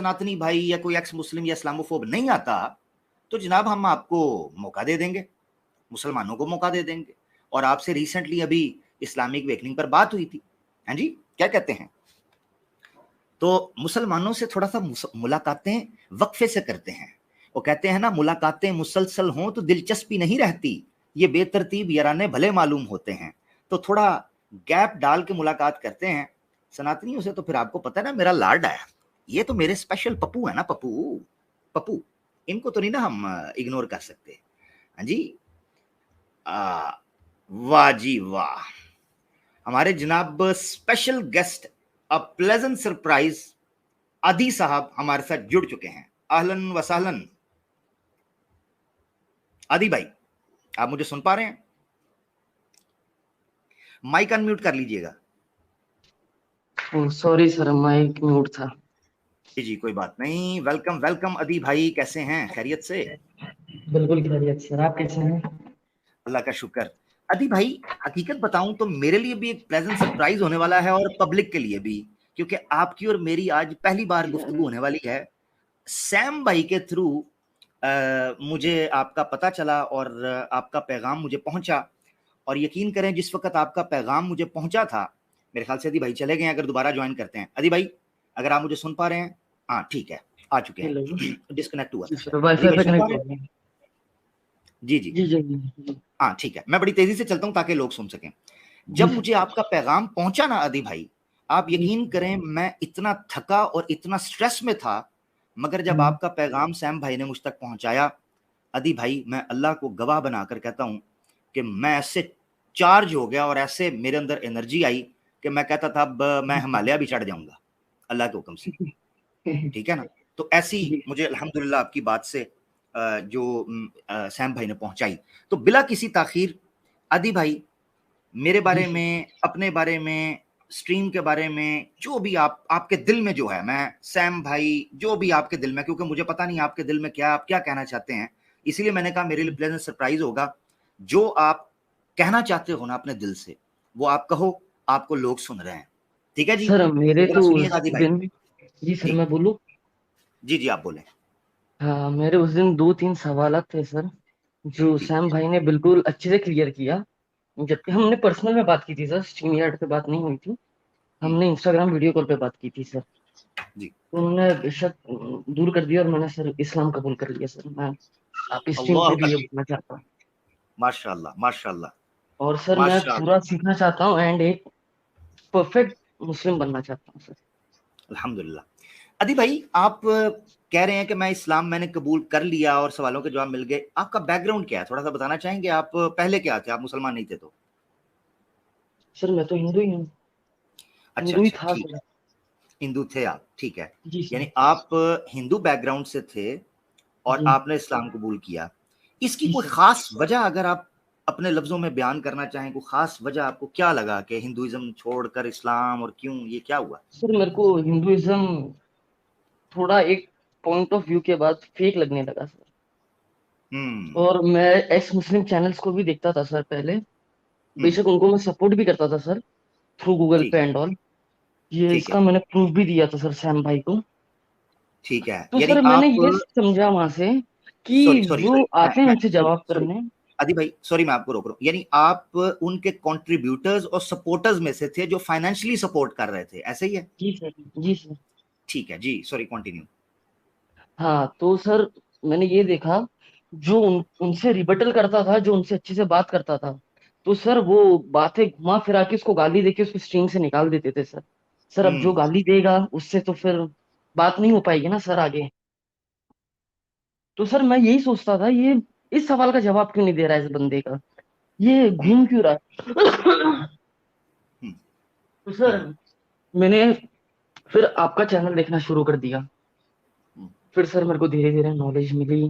सनातनी भाई या कोई एक्स मुस्लिम या इस्लामोफोब नहीं आता तो जनाब हम आपको मौका दे देंगे, मुसलमानों को मौका दे देंगे। और आपसे रिसेंटली अभी इस्लामिक वेकनिंग पर बात हुई थी। हाँ जी, क्या कहते हैं? तो मुसलमानों से थोड़ा सा मुलाकातें वक्फे से करते हैं। वो कहते हैं ना, मुलाकातें मुसलसल हों तो दिलचस्पी नहीं रहती, ये बेतरतीब याराने भले मालूम होते हैं। तो थोड़ा गैप डाल के मुलाकात करते हैं सनातनियों से। तो फिर आपको पता है ना, मेरा लाड है, ये तो मेरे स्पेशल पप्पू है ना, पप्पू पप्पू, इनको तो नहीं ना हम इग्नोर कर सकते। हाँ जी, वाह जी वाह, हमारे जनाब special guest, a pleasant surprise, आदि साहब हमारे साथ जुड़ चुके हैं। अहलन व सहलन। आदि भाई, आप मुझे सुन पा रहे हैं? माइक अनम्यूट कर लीजिएगा। सॉरी सर, माइक म्यूट था। जी जी, कोई बात नहीं। वेलकम वेलकम आदि भाई, कैसे हैं? खैरियत से? बिल्कुल खैरियत सर, आप कैसे हैं? अल्लाह का शुक्र। आदि भाई, हकीकत बताऊं तो मेरे लिए भी एक प्लेजेंट सरप्राइज होने वाला है, और पब्लिक के लिए भी, क्योंकि आपकी और मेरी आज पहली बार गुफ्तगू होने वाली है। सैम भाई के थ्रू मुझे आपका पता चला और आपका पैगाम मुझे पहुंचा। और यकीन करें, जिस वक्त आपका पैगाम मुझे पहुंचा था, मेरे ख्याल से अदी भाई चले गए, अगर दोबारा ज्वाइन करते हैं। अदी भाई, अगर आप मुझे सुन पा रहे हैं? हाँ ठीक है, आ चुके हेलो। हैं। डिस्कनेक्ट हुआ जी था सर, शायद। अदी वाईफाई भाई पे सुन पा कनेक्ट रहे हो हैं? गया। जी जी। जी जी जी। हाँ ठीक है, मैं बड़ी तेजी से चलता हूँ ताकि लोग सुन सकें। जी जब मुझे आपका पैगाम पहुंचा ना अदी भाई, आप जी यकीन सर। करें मैं इतना थका और इतना स्ट्रेस में था, मगर जब हम्म। आपका पैगाम सैम भाई ने मुझ तक पहुंचाया, अदी भाई मैं अल्लाह को गवाह बनाकर कहता हूं कि मैं ऐसे चार्ज हो गया और ऐसे मेरे अंदर एनर्जी आई कि मैं कहता था अब मैं हिमालय भी चढ़ जाऊंगा अल्लाह के हुक्म से। ठीक है ना? तो ऐसी जी मुझे अल्हम्दुलिल्लाह आपकी बात से जो सैम भाई ने पहुंचाई। तो बिला किसी ताखीर, आदि भाई, मेरे जी बारे सर। में, अपने बारे में, स्ट्रीम के बारे में, जो भी आप आपके दिल में जो है, मैं सैम भाई जो भी आपके दिल में, क्योंकि मुझे पता नहीं आपके दिल में क्या, आप क्या कहना चाहते हैं, इसीलिए मैंने कहा मेरे लिए प्लेजेंट सरप्राइज होगा। जो आप कहना चाहते हो ना अपने दिल से, वो आप कहो, आपको लोग सुन रहे हैं। ठीक है जी? सर मेरे तो जरा तो सुनिएगा उस आदि भाई। दिन, जी सर जी मैं बोलूँ? जी जी, आप बोलें। हाँ, मेरे उस दिन दो तीन सवाल थे सर, जो जी सैम भाई ने बिल्कुल अच्छे से क्लियर किया। जबकि हमने पर्सनल में बात की थी सर, स्ट्रीम यार्ड पे बात नहीं हुई थी। जी हमने इंस्टाग्राम वीडियो कॉल पे बात की थी सर। जी। तो उन्होंने बेशक दूर कर दिया और मैंने सर इस्लाम कबूल कर लिया सर। मैं आपकी स्ट्रीम अल्लाह पे भी ये अकबर। बोलना चाहता हूँ। माशाल्लाह माशाल्लाह और सर मैं माशाल्लाह। पूरा सीखना चाहता हूँ एंड एक परफेक्ट मुस्लिम बनना चाहता हूँ सर। अल्हम्दुलिल्लाह। अदी भाई, आप कह रहे हैं कि मैं इस्लाम मैंने कबूल कर लिया और सवालों के जवाब मिल गए। आपका बैकग्राउंड क्या है, थोड़ा सा बताना चाहेंगे? आप पहले क्या थे? आप मुसलमान नहीं थे तो? सर मैं तो हिंदू ही हूँ, अच्छा हिंदू ही अच्छा, था ठीक सर। है। हिंदू थे आप, ठीक है। जी यानी सर। आप हिंदू बैकग्राउंड से थे और जी आपने इस्लाम कबूल किया। इसकी जी कोई सर। खास वजह अगर आप अपने लफ्जों में बयान करना चाहें, कोई खास वजह आपको क्या लगा कि हिंदुइज्म छोड़कर इस्लाम, और क्यों, ये क्या हुआ? सर मेरे को हिंदुइज्म थोड़ा एक पॉइंट ऑफ व्यू के बाद फेक लगने लगा सर। हम्म। और मैं एक्स मुस्लिम चैनल्स को भी देखता था सर पहले। हम्म। बेशक उनको मैं सपोर्ट भी करता था सर, थ्रू गूगल ठीक पे है। And all. ये ठीक इसका है। मैंने प्रूफ भी दिया था सर सैम भाई को। ठीक है, तो यानी सर मैंने आप, ये समझा वहां से सॉरी कि सॉरी जो सॉरी, आते हैं मैं उनसे जवाब सॉरी करने। आदि भाई, सॉरी मैं आपको रोक रहा हूँ। यानी आप उनके कंट्रीब्यूटर्स और सपोर्टर्स में से थे जो फाइनेंशियली सपोर्ट कर रहे थे, ऐसे ही है? जी सर। जी सर। ठीक है जी, सॉरी कंटिन्यू। हाँ तो सर मैंने ये देखा, जो उनसे रिबटल करता था, जो उनसे अच्छे से बात करता था, तो सर वो बातें घुमा फिरा के उसको गाली देके उसको स्ट्रीम से निकाल देते थे सर। सर अब जो हम्म। गाली देगा उससे तो फिर बात नहीं हो पाएगी ना सर आगे। तो सर मैं यही सोचता था, ये इस सवाल का जवाब क्यों नहीं दे रहा है इस बंदे का, ये हम्म। घूम क्यों रहा है। हम्म। तो सर हम्म। मैंने फिर आपका चैनल देखना शुरू कर दिया। हम्म। फिर सर मेरे को धीरे धीरे नॉलेज मिली।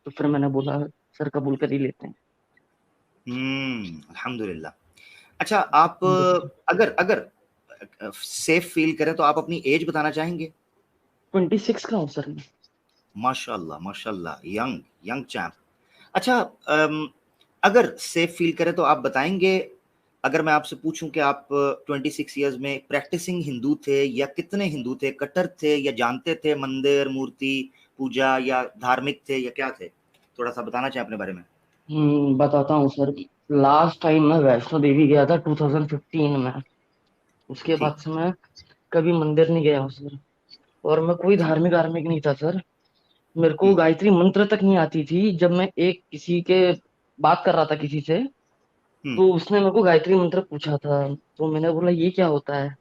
तो फिर मैंने बोला सर कबूल कर ही लेते हैं। अल्हम्दुलिल्लाह। अच्छा, आप बिल्कुल। अगर अगर सेफ फील करें तो आप अपनी एज बताना चाहेंगे? 26 का हूँ सर मैं। माशाल्लाह माशाल्लाह, यंग यंग चैम्प। अच्छा, अगर सेफ फील करें तो आप बताएंगे, अगर मैं आपसे पूछूं कि आप 26 ईयर्स में प्रैक्टिसिंग हिंदू थे, या कितने हिंदू थे, कट्टर थे, या जानते थे मंदिर मूर्ति पूजा, या धार्मिक थे, या क्या थे? थोड़ा सा बताना चाहें अपने बारे में। बताता हूँ सर। लास्ट टाइम मैं वैष्णो देवी गया था 2015 में। उसके बाद ठीक से मैं कभी मंदिर नहीं गया हूँ सर। और मैं कोई ठीक। धार्मिक धार्मिक नहीं था सर। मेरे को हम्म गायत्री मंत्र तक नहीं आती थी। जब मैं एक किसी के बात कर रहा था किसी से, हम्म तो उसने मेरे को गायत्री मंत्र पूछा था। तो मैंने बोला ये क्या होता है,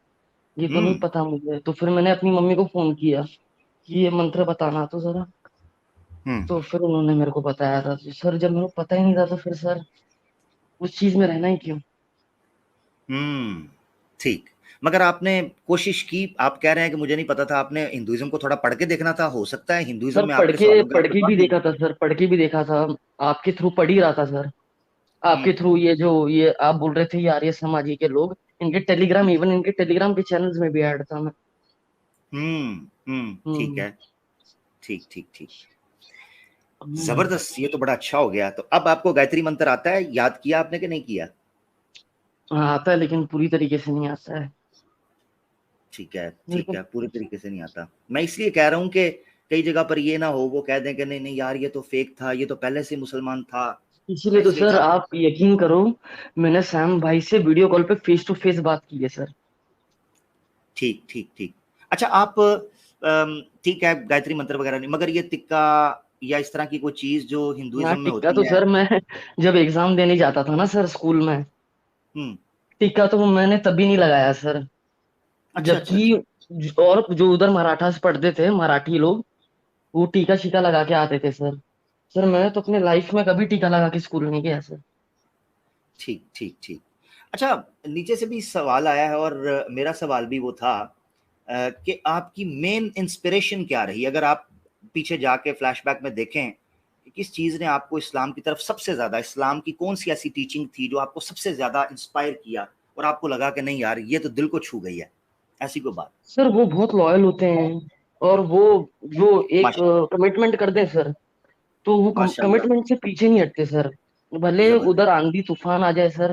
ये तो नहीं हम्म पता मुझे। तो फिर मैंने अपनी मम्मी को फोन किया कि ये मंत्र बताना तो जरा। हम्म तो फिर उन्होंने मेरे को बताया था। तो सर जब मेरे को पता ही नहीं था तो फिर सर उस चीज में रहना ही क्यों। हम्म। ठीक। मगर आपने कोशिश की, आप कह रहे हैं कि मुझे नहीं पता था, आपने हिंदुइज्म को थोड़ा पढ़ के देखना था, हो सकता है हिंदुइज्म सर में आपके सवालों के पढ़ आपके के जवाब भी मिल देखा जाए। था सर, पढ़ के भी देखा था। आपके थ्रू पढ़ ही रहा था सर। आपके हम्म थ्रू ये जो ये आप बोल रहे थे ये आर्य समाजी के लोग, इनके टेलीग्राम, इवन इनके टेलीग्राम के चैनल्स में भी ऐड था मैं। ठीक हम्म है। ठीक ठीक ठीक। हम्म। जबरदस्त, ये तो बड़ा अच्छा हो गया। तो अब आपको गायत्री मंत्र आता है, याद किया आपने कि नहीं किया? हाँ आता है, लेकिन पूरी तरीके से नहीं आता है ठीक है मेरे ठीक को। है, पूरी तरीके से नहीं आता। मैं इसलिए कह रहा हूँ कि कई जगह पर ये ना हो, वो कह दें कि नहीं नहीं यार ये तो फेक था, ये तो पहले से मुसलमान था। इसीलिए मैं तो इसलिए सर चाहता आप यकीन करो, मैंने सैम भाई से वीडियो कॉल पे फेस टू फेस बात की है सर। ठीक ठीक ठीक। अच्छा आप ठीक है गायत्री मंत्र वगैरह नहीं, मगर ये तिक्का या इस तरह की कोई चीज जो ना हिंदुइज्म में टिक्का होती तो है। सर मैं जब एग्जाम देने जाता था ना सर स्कूल में, हम्म। टिक्का तो मैंने तभी नहीं लगाया सर। अच्छा अच्छा जबकि अच्छा। और जो उधर मराठास पढ़ते थे मराठी लोग, वो टीका शीका लगा के आते थे सर। सर मैं तो अपने लाइफ में कभी टीका लगा के स्कूल नहीं गया सर। ठीक ठीक ठीक। अच्छा, नीचे से भी सवाल आया है, और मेरा सवाल भी वो था कि आपकी मेन इंस्पिरेशन क्या रही, अगर आप पीछे जाके फ्लैशबैक में देखें कि किस चीज़ ने आपको इस्लाम की तरफ सबसे ज़्यादा, इस्लाम की कौन सी ऐसी टीचिंग थी जो आपको सबसे ज़्यादा इंस्पायर किया, और आपको लगा कि नहीं यार ये तो दिल को छू गई है, ऐसी कोई बात? सर वो बहुत लॉयल होते हैं। और वो जो एक माशा कमिटमेंट कर दें सर, तो वो माशाल्लाह। कमिटमेंट से पीछे नहीं हटते सर। भले जबरदस्त। उधर आंधी तूफान आ जाए सर,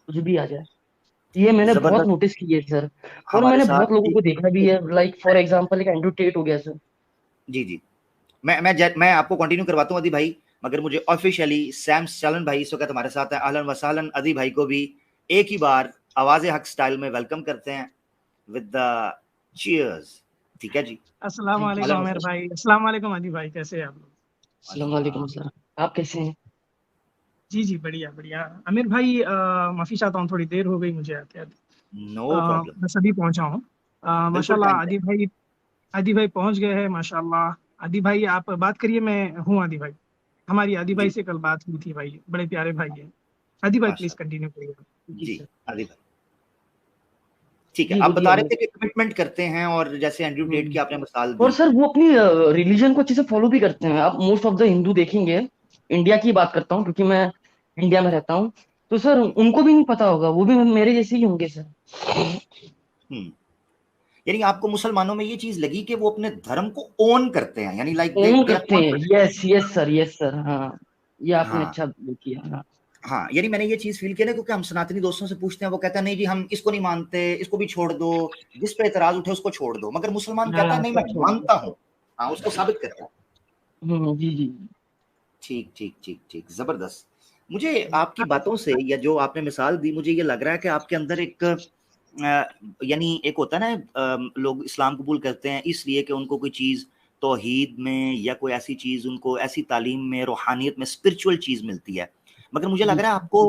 कुछ भी आ जाए। ये मैंने बहुत जबरदस्त। नोटिस किया है सर। और हमारे मैंने बहुत साथ लोगों एक, को देखा भी है, लाइक फॉर एग्जांपल एक एंड्रू टेट हो गया सर। जी जी, मैं आपको कंटिन्यू करवाता हूँ अदी भाई, मगर मुझे ऑफिशियली सैम चालन भाई इस वक्त हमारे साथ हैं। अहलन वसाहलन अदी भाई को भी एक ही बार आवाज़ हक स्टाइल में वेलकम करते हैं विद द चीयर्स। ठीक है जी। अस्सलाम थैंक यू वालेकुम अहलन सर। आमिर वसाहलन। भाई। अस्सलाम वालेकुम अदी भाई, कैसे हैं आप लोग? अस्सलाम वालेकुम सर। आप कैसे हैं? जी जी, बढ़िया बढ़िया। आमिर भाई माफ़ी चाहता हूँ, थोड़ी देर हो गई मुझे आते आते। No problem. बस अभी पहुँचा हूँ। बिल्कुल टाइम माशाल्लाह पे। आदि भाई पहुँच गए हैं माशाल्लाह। आदि भाई आप बात करिए, मैं हूँ आदि भाई। हमारी आदि भाई जी से कल बात हुई थी भाई, बड़े प्यारे भाई हैं। आदि भाई प्लीज़ माशाल्लाह। कंटिन्यू करिए। जी जी सर। अदी भाई। ठीक है, जी आप बोलिए बता रहे आमिर। थे कि कमिटमेंट करते हैं, और जैसे एंड्रयू टेट हम्म। की आपने मिसाल और दी। सर वो अपनी रिलीजन को अच्छे से फॉलो भी करते हैं। आप मोस्ट ऑफ द हिंदू देखेंगे, इंडिया की बात करता हूँ क्योंकि मैं इंडिया में रहता हूँ, तो सर उनको भी नहीं पता होगा, वो भी मेरे जैसे ही होंगे सर। हम्म। यानी आपको मुसलमानों में ये चीज लगी कि वो अपने धर्म को ओन करते हैं, यानी like they own they are करते हैं, confident. Yes yes sir, yes sir, हाँ। ये आपने हाँ अच्छा किया, हाँ। हाँ, यानी मैंने ये चीज फील किया ना, क्योंकि हम सनातनी दोस्तों से पूछते हैं, वो कहता है नहीं जी हम इसको नहीं मानते, इसको भी छोड़ दो, जिस पे एतराज उठे उसको छोड़ दो, मगर मुसलमान कहता है हाँ नहीं मैं सब छोड़ दो। मानता हूँ। हाँ, उसको साबित करता है। जी जी। ठीक ठीक ठीक ठीक, जबरदस्त। मुझे आपकी बातों से, या जो आपने मिसाल दी, मुझे ये लग रहा है कि आपके अंदर एक यानी एक होता है ना, लोग इस्लाम कबूल करते हैं इसलिए कि उनको कोई चीज़ तौहीद में, या कोई ऐसी चीज़ उनको ऐसी तालीम में, रूहानियत में, स्पिरिचुअल चीज़ मिलती है। मगर मुझे लग जी रहा है आपको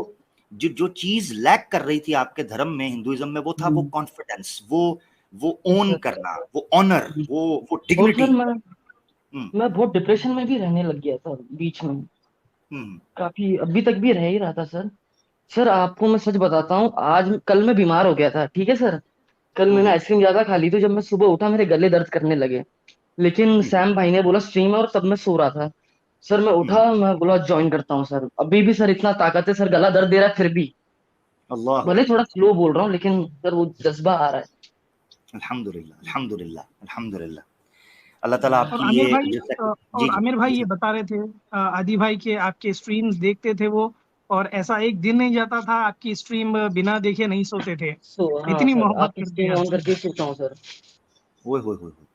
जो जो चीज़ लैक कर रही थी आपके धर्म में, हिंदुइज्म में, वो था वो हम्म, कॉन्फिडेंस, वो यस ओन सर। करना, वो ऑनर, जी। वो और डिग्निटी। सर हम्म मैं बहुत डिप्रेशन में भी रहने लग गया था बीच में। हम्म काफी अभी तक भी रह ही रहा था सर। सर आपको मैं सच बताता हूँ, आज कल मैं बीमार हो गया था, ठीक है सर। कल मैंने हम्म आइसक्रीम ज्यादा खा ली, तो जब मैं सुबह उठा मेरे गले दर्द करने लगे। लेकिन हम्म सैम भाई ने बोला स्ट्रीम है, और तब मैं सो रहा था। सर मैं हम्म। उठा, मैं बोला ज्वाइन करता हूँ सर। अभी भी सर इतना ताकत है सर, गला दर्द दे रहा है फिर भी। अल्लाह भले थोड़ा अकबर। स्लो बोल रहा हूँ, लेकिन सर वो जज्बा आ रहा है। अल्हम्दुलिल्लाह अल्हम्दुलिल्लाह अल्हम्दुलिल्लाह। अल्लाह ताला और आपकी आमिर ये भाई जो अ, जी और जी आमिर भाई जी ये सर। बता रहे थे आदि भाई के आपके स्ट्रीम्स देखते थे वो, और ऐसा एक दिन नहीं जाता था आपकी स्ट्रीम बिना देखे नहीं सोते थे, हाँ इतनी सर, मोहब्बत आपकी करते हैं स्क्रीन ऑन आपसे। करके सोता हूँ सर। ओए होए होए होए।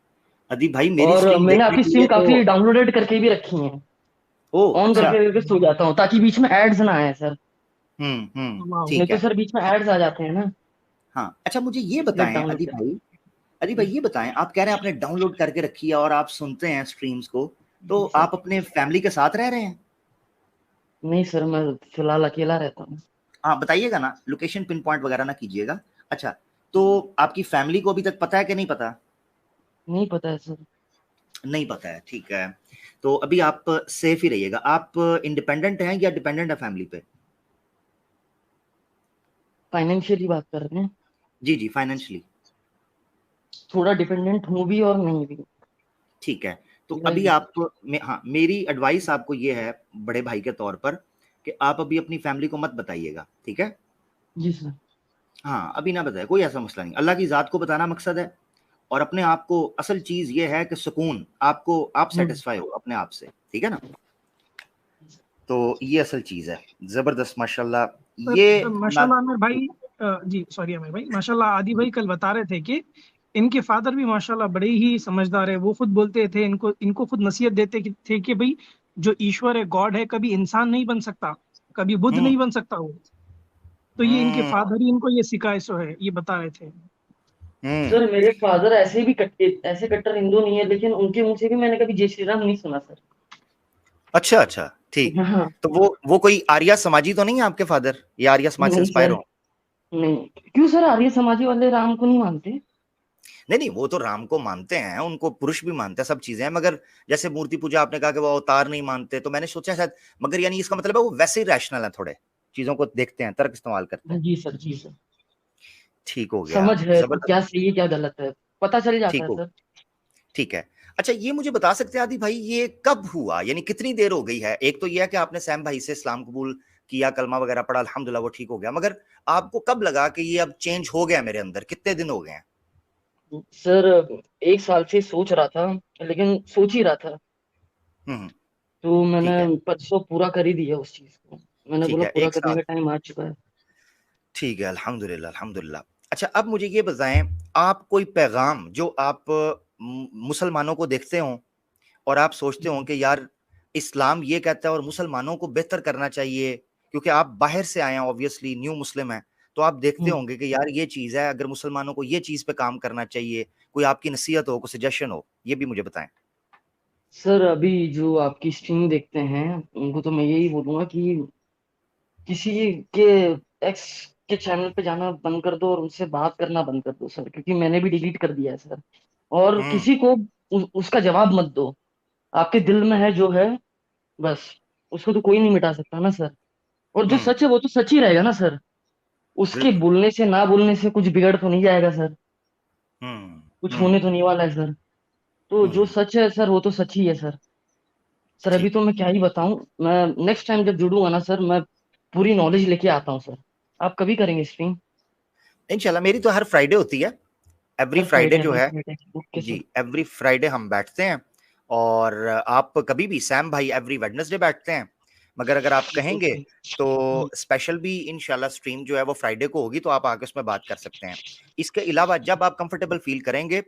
अदीब भाई मेरी और स्ट्रीम मैंने देखने आपकी के स्ट्रीम लिए तो। काफी डाउनलोडेड करके भी रखी है, ओ ऑन अच्छा। करके सो जाता हूँ ताकि बीच में एड्स ना आए सर। नहीं ठीक तो है। सर बीच में एड्स आ जाते हैं ना, हाँ अच्छा, मुझे ये इसलिए बताएं डाउनलोड कर। अदीब भाई ये बताएं, आप कह रहे हैं आपने डाउनलोड करके रखी है और आप सुनते हैं स्ट्रीम्स को, तो जी सर। आप अपने फैमिली के साथ रह रहे हैं? नहीं सर, मैं फिलहाल अकेला रहता हूँ। हाँ बताइएगा ना, लोकेशन पिन पॉइंट वगैरह ना कीजिएगा। अच्छा, तो आपकी फैमिली को अभी तक पता है कि नहीं पता? नहीं पता है सर। नहीं पता है, ठीक है। तो अभी आप सेफ ही रहिएगा। आप इंडिपेंडेंट हैं या डिपेंडेंट है फैमिली पे? फाइनेंशियली बात कर रहे हैं। जी जी, फाइनेंशियली। थोड़ा डिपेंडेंट हूँ भी और नहीं भी। ठीक है। तो अभी मैं- आप हाँ, मेरी एडवाइस आपको ये है बड़े भाई के तौर पर, कि आप अभी अपनी फैमिली को मत बताइएगा, ठीक है? जी सर। हाँ अभी ना बताए, कोई ऐसा मसला नहीं, अल्लाह की ज़ात को बताना मकसद है। और अपने आप को, असल चीज़ ये है कि सुकून आपको, आप हम्म। सेटिस्फाई हो अपने आप से, ठीक है ना? तो ये असल चीज़ है। ज़बरदस्त माशाल्लाह। ये ना। माशाल्लाह आमिर भाई, जी सॉरी आमिर भाई, माशाल्लाह आदि भाई कल बता रहे थे कि इनके फादर भी माशाल्लाह बड़े ही समझदार है। वो खुद बोलते थे, इनको इनको खुद नसीहत देते थे कि भाई जो ईश्वर है, गॉड है, कभी इंसान नहीं बन सकता, कभी बुद्ध हम्म नहीं बन सकता वो। तो ये इनके हम्म फादर ही इनको ये सिखाए सो है, ये बता रहे थे। हम्म। सर मेरे फादर ऐसे भी ऐसे कट्टर हिंदू नहीं है, लेकिन उनके मुंह से भी मैंने कभी जय श्री राम नहीं सुना सर। अच्छा अच्छा, ठीक। हाँ। तो वो कोई आर्या समाजी तो नहीं है आपके फादर, या आर्या समाज से नहीं इंस्पायर सर। हो? नहीं। क्यों सर, आर्य समाजी वाले राम को नहीं मानते? नहीं नहीं, वो तो राम को मानते हैं, उनको पुरुष भी मानते हैं, सब चीजें हैं, मगर जैसे मूर्ति पूजा आपने कहा कि वो अवतार नहीं मानते, तो मैंने सोचा शायद, मगर यानी इसका मतलब है वो वैसे ही रैशनल है, थोड़े चीजों को देखते हैं, तर्क इस्तेमाल करते हैं। जी सर, जी सर। ठीक हो गया। समझ है कि जबरदस्त। क्या सही है क्या गलत है, पता चल जाता ठीक है हो। सर। ठीक है। अच्छा ये मुझे बता सकते हैं आदि भाई, ये कब हुआ, यानी कितनी देर हो गई है? एक तो ये है कि आपने सैम भाई से इस्लाम कबूल किया, कलमा वगैरह पढ़ा, अल्हम्दुलिल्लाह वो ठीक हो गया, मगर आपको कब लगा कि ये अब चेंज हो गया मेरे अंदर? कितने दिन हो गए हैं? सर 1 साल से सोच रहा था, लेकिन सोच ही रहा था। हम्म। तो मैंने ठीक है। परसों पूरा कर ही दिया उस चीज को। मैंने ठीक बोला है, पूरा एक करने साल। का टाइम आ चुका है। ठीक है, अल्हम्दुलिल्लाह अल्हम्दुलिल्लाह। अच्छा अब मुझे ये बताएं, आप कोई पैगाम जो आप मुसलमानों को देखते हो और आप सोचते हो कि यार इस्लाम ये कहता है और मुसलमानों को बेहतर करना चाहिए, क्योंकि आप बाहर से आए हैं, ऑब्वियसली न्यू मुस्लिम हैं, तो आप देखते हम्म। होंगे कि यार ये चीज़ है, अगर मुसलमानों को ये चीज़ पे काम करना चाहिए, कोई आपकी नसीहत हो, कोई सजेशन हो, ये भी मुझे बताएं। सर अभी जो आपकी स्ट्रीम देखते हैं उनको तो मैं यही बोलूंगा कि किसी के एक्स के चैनल पे जाना बंद कर दो और उनसे बात करना बंद कर दो सर, क्योंकि मैंने भी डिलीट कर दिया है सर। और हम्म किसी को उसका जवाब मत दो। आपके दिल में है जो है, बस उसको तो कोई नहीं मिटा सकता ना सर। और जो हम्म। सच है वो तो सच ही रहेगा ना सर। उसके बिल्कुल। बोलने से ना बोलने से कुछ बिगड़ तो नहीं जाएगा सर, कुछ होने हम्म। तो नहीं वाला है सर। तो जो हम्म। सच है सर वो तो सच ही है सर। सर अभी ठीक। तो मैं क्या ही बताऊं। मैं नेक्स्ट टाइम जब जुड़ूंगा ना सर, मैं पूरी नॉलेज लेके आता हूँ सर। आप कभी करेंगे स्ट्रीम? इंशाल्लाह मेरी तो हर फ्राइडे होती है, एवरी हर फ्राइडे फ्राइडे, जो हर है। फ्राइडे, ओके जी, सर। एवरी फ्राइडे हम बैठते हैं। और आप कभी भी, सैम भाई एवरी वेडनेसडे बैठते हैं, मगर अगर आप कहेंगे ओके। तो स्पेशल भी इंशाल्लाह स्ट्रीम जो है वो फ्राइडे को होगी, तो आप आके उसमें बात कर सकते हैं। इसके अलावा जब आप कंफर्टेबल फील करेंगे,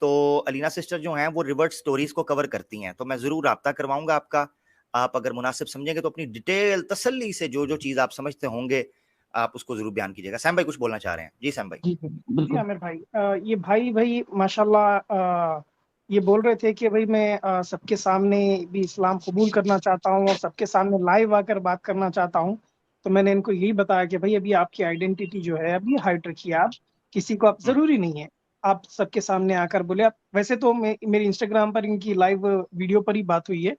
तो अलीना सिस्टर जो हैं वो रिवर्ट स्टोरीज को कवर करती हैं, तो मैं जरूर राब्ता करवाऊंगा आपका। आप अगर मुनासिब समझेंगे तो अपनी डिटेल तसल्ली से जो जो चीज़ आप समझते होंगे, आप उसको जरूर बयान कीजिएगा। सैम भाई कुछ बोलना चाह रहे हैं? जी सैम भाई। जी सर, जी बिल्कुल। आमिर भाई, ये भाई भाई माशाल्लाह, ये बोल रहे थे कि भाई मैं सबके सामने भी इस्लाम कबूल करना चाहता हूँ और सबके सामने लाइव आकर बात करना चाहता हूँ। तो मैंने इनको यही बताया कि भाई अभी आपकी आइडेंटिटी जो है अभी हाइड रखिए आप, किसी को आप, हम्म जरूरी नहीं है आप सबके सामने आकर बोले आप। वैसे तो मेरी इंस्टाग्राम पर इनकी लाइव वीडियो पर ही बात हुई है।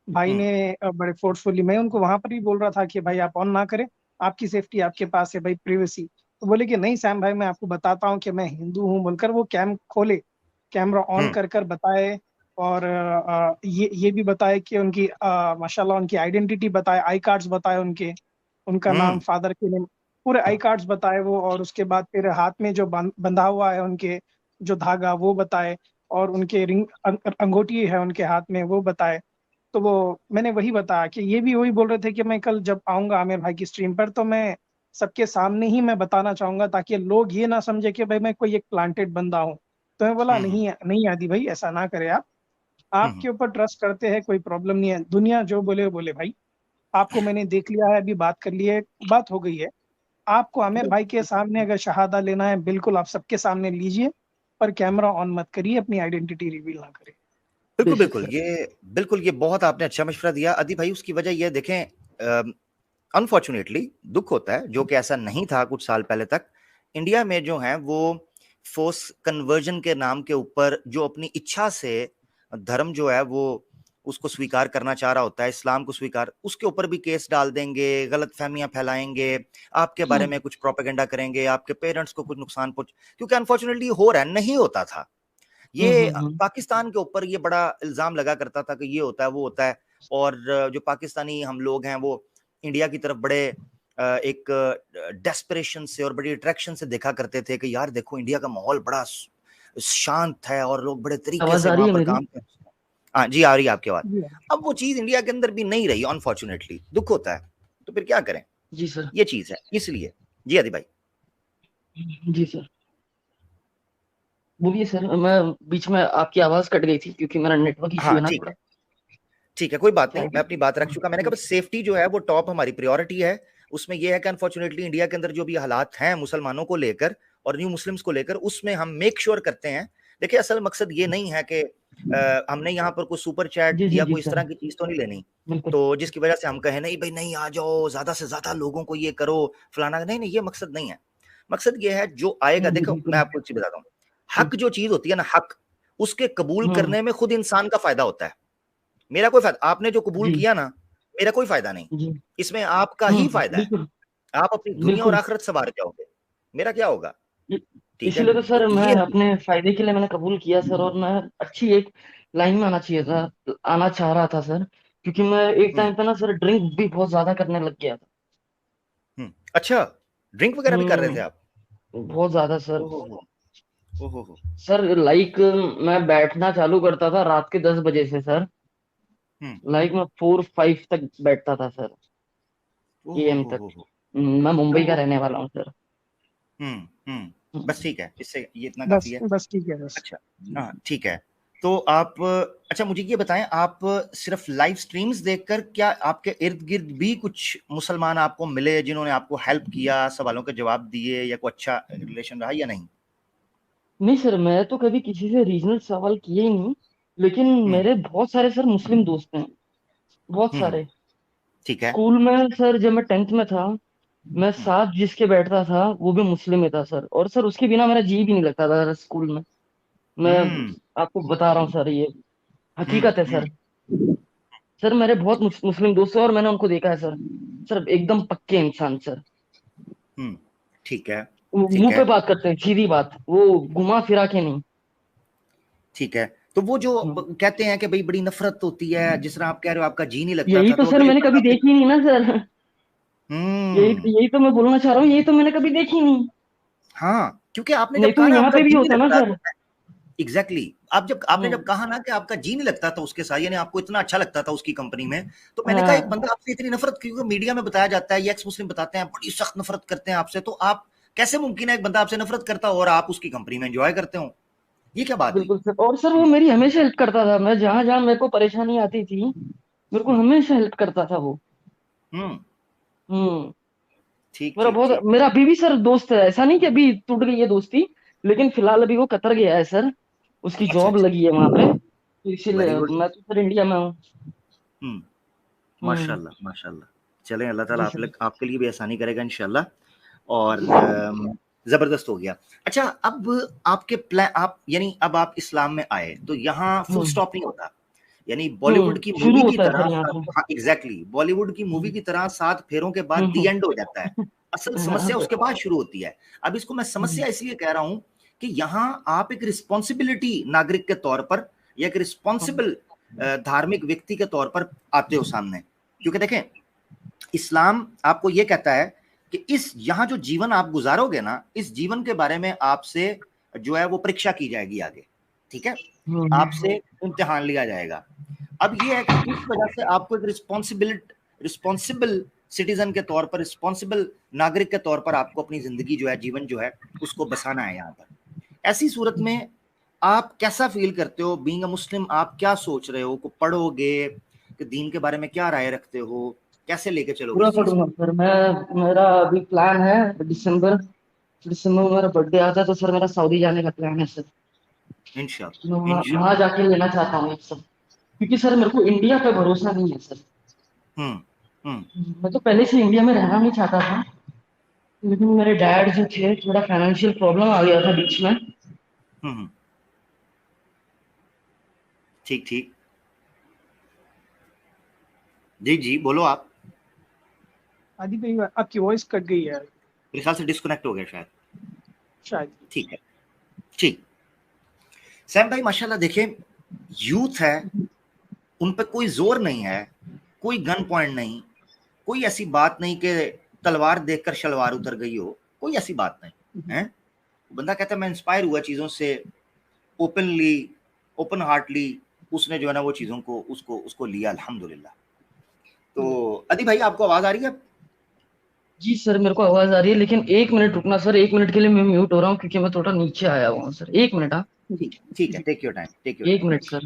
भाई हम्म ने बड़े फोर्सफुली, मैं उनको वहां पर ही बोल रहा था कि भाई आप ऑन ना करें, आपकी सेफ्टी आपके पास है भाई, प्रिवेसी। तो बोले कि नहीं सैम भाई, मैं आपको बताता हूँ कि मैं हिंदू हूँ बोलकर वो खोले, कैमरा ऑन हम्म कर कर बताए। और ये भी बताए कि उनकी माशाल्लाह उनकी आइडेंटिटी बताए, आई कार्ड्स बताए उनके, उनका नाम, हम्म फादर के नेम, पूरे आई कार्ड्स बताए वो। और उसके बाद फिर हाथ में जो बंधा हुआ है उनके, जो धागा वो बताए। और उनके रिंग अंगूठी है उनके हाथ में वो बताए। तो वो मैंने वही बताया कि ये भी वही बोल रहे थे कि मैं कल जब आऊंगा आमिर भाई की स्ट्रीम पर तो मैं सबके सामने ही मैं बताना चाहूंगा, ताकि लोग ये ना समझे कि भाई मैं कोई एक प्लांटेड बंदा हूँ। तो मैं बोला, हम्म नहीं नहीं आदि भाई, ऐसा ना करे आप, हम्म आपके ऊपर ट्रस्ट करते हैं, कोई प्रॉब्लम नहीं है, दुनिया जो बोले वो बोले भाई। आपको मैंने देख लिया है, अभी बात कर ली है, बात हो गई है। आपको आमिर भाई के सामने अगर शहादा लेना है, बिल्कुल आप सबके सामने लीजिए, पर कैमरा ऑन मत करिए, अपनी आइडेंटिटी रिवील ना करिए। बिल्कुल बेशक बिल्कुल, सर। ये बिल्कुल, ये बहुत आपने अच्छा मशवरा दिया अदी भाई। उसकी वजह ये देखें, अनफॉर्चुनेटली दुख होता है, जो कि ऐसा नहीं था कुछ साल पहले तक। इंडिया में जो है वो फोर्स कन्वर्जन के नाम के ऊपर जो अपनी इच्छा से धर्म जो है वो उसको स्वीकार करना चाह रहा होता है, इस्लाम को स्वीकार, उसके ऊपर भी केस डाल देंगे, गलत फहमियां फैलाएंगे, आपके बारे में कुछ प्रोपेगेंडा करेंगे, आपके पेरेंट्स को कुछ नुकसान पहुंच, क्योंकि अनफॉर्चुनेटली हो रहा है, नहीं होता था ये। हम्म। पाकिस्तान के ऊपर ये बड़ा इल्जाम लगा करता था कि ये होता है वो होता है, और जो पाकिस्तानी हम लोग हैं वो इंडिया की तरफ बड़े एक डेस्परेशन से और बड़ी अट्रैक्शन से देखा करते थे कि यार देखो इंडिया का माहौल बड़ा शांत है और लोग बड़े तरीके आवाज से आ रही वहां है पर मेरी? काम कर। हाँ जी, आ रही है आपकी बात। जी अब वो चीज इंडिया के अंदर भी नहीं रही, अनफॉर्चुनेटली दुख होता है, तो फिर क्या करें, जी सर। ये चीज है इसलिए। जी आदि भाई। जी सर। बोलिए सर, मैं बीच में आपकी आवाज कट गई थी क्योंकि मेरा नेटवर्क इशू हाँ है ना ठीक थोड़ा। है, ठीक है, कोई बात क्या नहीं, है मैं कि अपनी बात रख चुका। मैंने कहा बस सेफ्टी जो है वो टॉप हमारी प्रायोरिटी है। उसमें ये है कि अनफॉर्चुनेटली इंडिया के अंदर जो भी हालात हैं मुसलमानों को लेकर और न्यू मुस्लिम्स को लेकर, उसमें हम मेक श्योर करते हैं। देखिए असल मकसद ये नहीं है कि हमने यहाँ पर कोई सुपर चैट जी जी या जी कोई इस सर। तरह की चीज तो नहीं लेनी, बिल्कुल। तो जिसकी वजह से हम कहें नहीं भाई नहीं आ जाओ, ज्यादा से ज्यादा लोगों को ये करो फलाना, नहीं नहीं, ये मकसद नहीं है। मकसद ये है जो आएगा, देखो मैं बिल्कुल। आपको एक चीज बताता हूँ, हक जो चीज होती है ना, हक उसके कबूल हम्म। करने में खुद इंसान का फायदा होता है। मेरा कोई फायदा, आपने जो कबूल जी किया ना, मेरा कोई फायदा नहीं, जी। इसमें आपका ही फायदा है। बिल्कुल आप अपनी दुनिया और बिल्कुल। आखिरत संवार जाओगे, मेरा क्या होगा। इ- ठीक है, इसीलिए तो सर तो मैं ये अपने फायदे के लिए मैंने कबूल किया सर, और मैं अच्छी एक लाइन में आना चाहिए था, आना चाह रहा था सर, क्योंकि मैं एक हम्म टाइम पे ना सर ड्रिंक भी बहुत ज्यादा करने लग गया था। अच्छा, ड्रिंक वगैरह भी कर रहे थे आप? बहुत ज्यादा सर। ओहो हो, ओहो हो। सर लाइक मैं बैठना चालू करता था रात के 10 बजे से सर, हम्म लाइक मैं 4-5 तक बैठता था सर, ओहो AM हो तक। हो। मैं मुंबई का ओहो। रहने वाला हूँ सर। बस ठीक है, इससे ये इतना काफी बस है। बस ठीक है बस। अच्छा, हाँ ठीक है। तो आप, अच्छा मुझे ये बताएं, आप सिर्फ लाइव स्ट्रीम्स देखकर, क्या आपके इर्द गिर्द भी कुछ मुसलमान आपको मिले जिन्होंने आपको हेल्प किया, सवालों के जवाब दिए, या कोई अच्छा रिलेशन रहा या नहीं? नहीं सर, मैं तो कभी किसी से रीजनल सवाल किए ही नहीं, लेकिन हम्म मेरे बहुत सारे सर मुस्लिम दोस्त हैं, बहुत हम्म हम्म, सारे। ठीक है। स्कूल में सर जब मैं 10th में था, मैं हम्म साथ जिसके बैठता था वो भी मुस्लिम ही था सर, और सर उसके बिना मेरा जी भी नहीं लगता था स्कूल में। मैं हम्म आपको बता रहा हूँ सर, ये हम्म हकीकत है हम्म सर। सर मेरे बहुत मुस्लिम दोस्त हैं और मैंने उनको देखा है सर, सर एकदम पक्के इंसान सर। हम्म, ठीक है, वो ठीक मुंह पे है, बात करते हैं, सीधी बात, वो घुमा फिरा के नहीं। ठीक है। तो वो जो हम्म। कहते हैं कि भाई बड़ी नफरत होती है, जिस तरह आप कह रहे हो आपका जी नहीं लगता यही था, तो तो सर अगर एक मैंने बंदा कभी आपसे, देखी नहीं ना सर। हम्म, यही यही तो मैं बोलना चाह रहा हूँ, यही तो मैंने कभी देखी नहीं। हाँ, क्योंकि आपने नहीं जब तो कहा ना यहाँ आपका पे भी जी नहीं होता ना लगता, सर। तो एग्जैक्टली exactly, आप जब आपने जब हम्म। कहा ना कि आपका जी नहीं लगता था उसके साथ, यानी आपको इतना अच्छा लगता था उसकी कंपनी में, तो मैंने कहा एक हाँ बंदा आपसे इतनी नफरत, क्योंकि मीडिया में बताया जाता है, ये एक्स मुस्लिम बताते हैं बड़ी सख्त नफरत करते हैं आपसे, तो आप कैसे मुमकिन है एक बंदा आपसे नफरत करता हो और आप उसकी कंपनी में एंजॉय करते हो, ये क्या बात हुई? बिल्कुल सर, और सर वो मेरी हमेशा हेल्प करता था, मैं जहां जहां मेरे को परेशानी आती थी मेरे को हम्म हमेशा हेल्प करता था वो। हम्म, हम्म। ठीक ठीक ठीक। मेरा अभी भी सर दोस्त है, ऐसा नहीं कि अभी टूट गई है दोस्ती, लेकिन फिलहाल अभी वो कतर गया है सर, उसकी अच्छा जॉब अच्छा, लगी है वहां पे, तो वेरी इसीलिए गुड। मैं तो सर इंडिया में हूँ। हम्म, हम्म। माशाल्लाह माशाल्लाह। चलें, अल्लाह ताला जी आप सर। आपके लिए भी आसानी करेगा इंशाल्लाह। और जबरदस्त हो गया। अच्छा, अब आपके प्लान, आप यानी अब आप इस्लाम में आए तो यहाँ फुल हम्म। स्टॉप नहीं होता, यानी बॉलीवुड की शुरू मूवी की होता है तरह, सर यहाँ से। हाँ एग्जैक्टली, बॉलीवुड की मूवी हम्म। की तरह 7 फेरों के बाद दी हम्म। एंड हो जाता है। असल हाँ, समस्या उसके बाद शुरू होती है। अब इसको मैं हम्म। समस्या इसलिए कह रहा हूं कि यहाँ आप एक रिस्पॉन्सिबिलिटी नागरिक के तौर पर, या एक हम्म। रिस्पॉन्सिबल धार्मिक व्यक्ति के तौर पर आते हो सामने। क्योंकि देखें, इस्लाम आपको यह कहता है कि इस यहां जो जीवन आप गुजारोगे ना, इस जीवन के बारे में आपसे जो है वो परीक्षा की जाएगी आगे, ठीक है, हम्म। आपसे इम्तिहान लिया जाएगा। अब ये है कि इस वजह से आपको एक रिस्पॉन्सिबल सिटीजन के तौर पर, रिस्पॉन्सिबल नागरिक के तौर पर आपको अपनी जिंदगी जो है, जीवन जो है, उसको बसाना है यहाँ पर। ऐसी सूरत में आप कैसा फील करते हो बीइंग अ मुस्लिम? आप क्या सोच रहे हो? को पढ़ोगे कि दीन के बारे में क्या राय रखते हो? कैसे लेके चलोगे पूरा इस चीज पढ़ूंगा सर मैं। मेरा अभी प्लान है दिसंबर दिसंबर में मेरा बर्थडे आता है, तो सर मेरा सऊदी जाने का प्लान है सर। को? मैं इंशाल्लाह, वहाँ इंशाल्लाह। वहाँ जाके लेना चाहता हूँ ये सब, क्योंकि सर मेरे को इंडिया पे भरोसा नहीं है सर। हम्म हम्म मैं तो पहले से इंडिया में रहना नहीं चाहता था, लेकिन मेरे डैड जो थे, थोड़ा फाइनेंशियल प्रॉब्लम आ गया था बीच में। हम्म। ठीक ठीक। जी जी, बोलो आप। आदि भाई आपकी वॉइस कट गई है मेरे ख्याल से डिस्कनेक्ट हो गया शायद। शायद। ठीक है, ठीक। सैम भाई माशाल्लाह, देखें, यूथ है, उन पर कोई जोर नहीं है, कोई गन पॉइंट नहीं, कोई ऐसी बात नहीं कि तलवार देखकर शलवार उतर गई हो, कोई ऐसी बात नहीं है। बंदा कहता है मैं इंस्पायर हुआ चीजों से, ओपनली, ओपन हार्टली उसने जो है ना वो चीजों को उसको उसको लिया, अल्हम्दुलिल्लाह। तो अदी भाई, आपको आवाज आ रही है? जी सर मेरे को आवाज आ रही है, लेकिन 1 मिनट रुकना सर, 1 मिनट के लिए मैं म्यूट हो रहा हूँ क्योंकि मैं थोड़ा नीचे आया हुआ हूँ सर। 1 मिनट, हाँ। ठीक, ठीक है, जी take your time, take your 1 minute sir.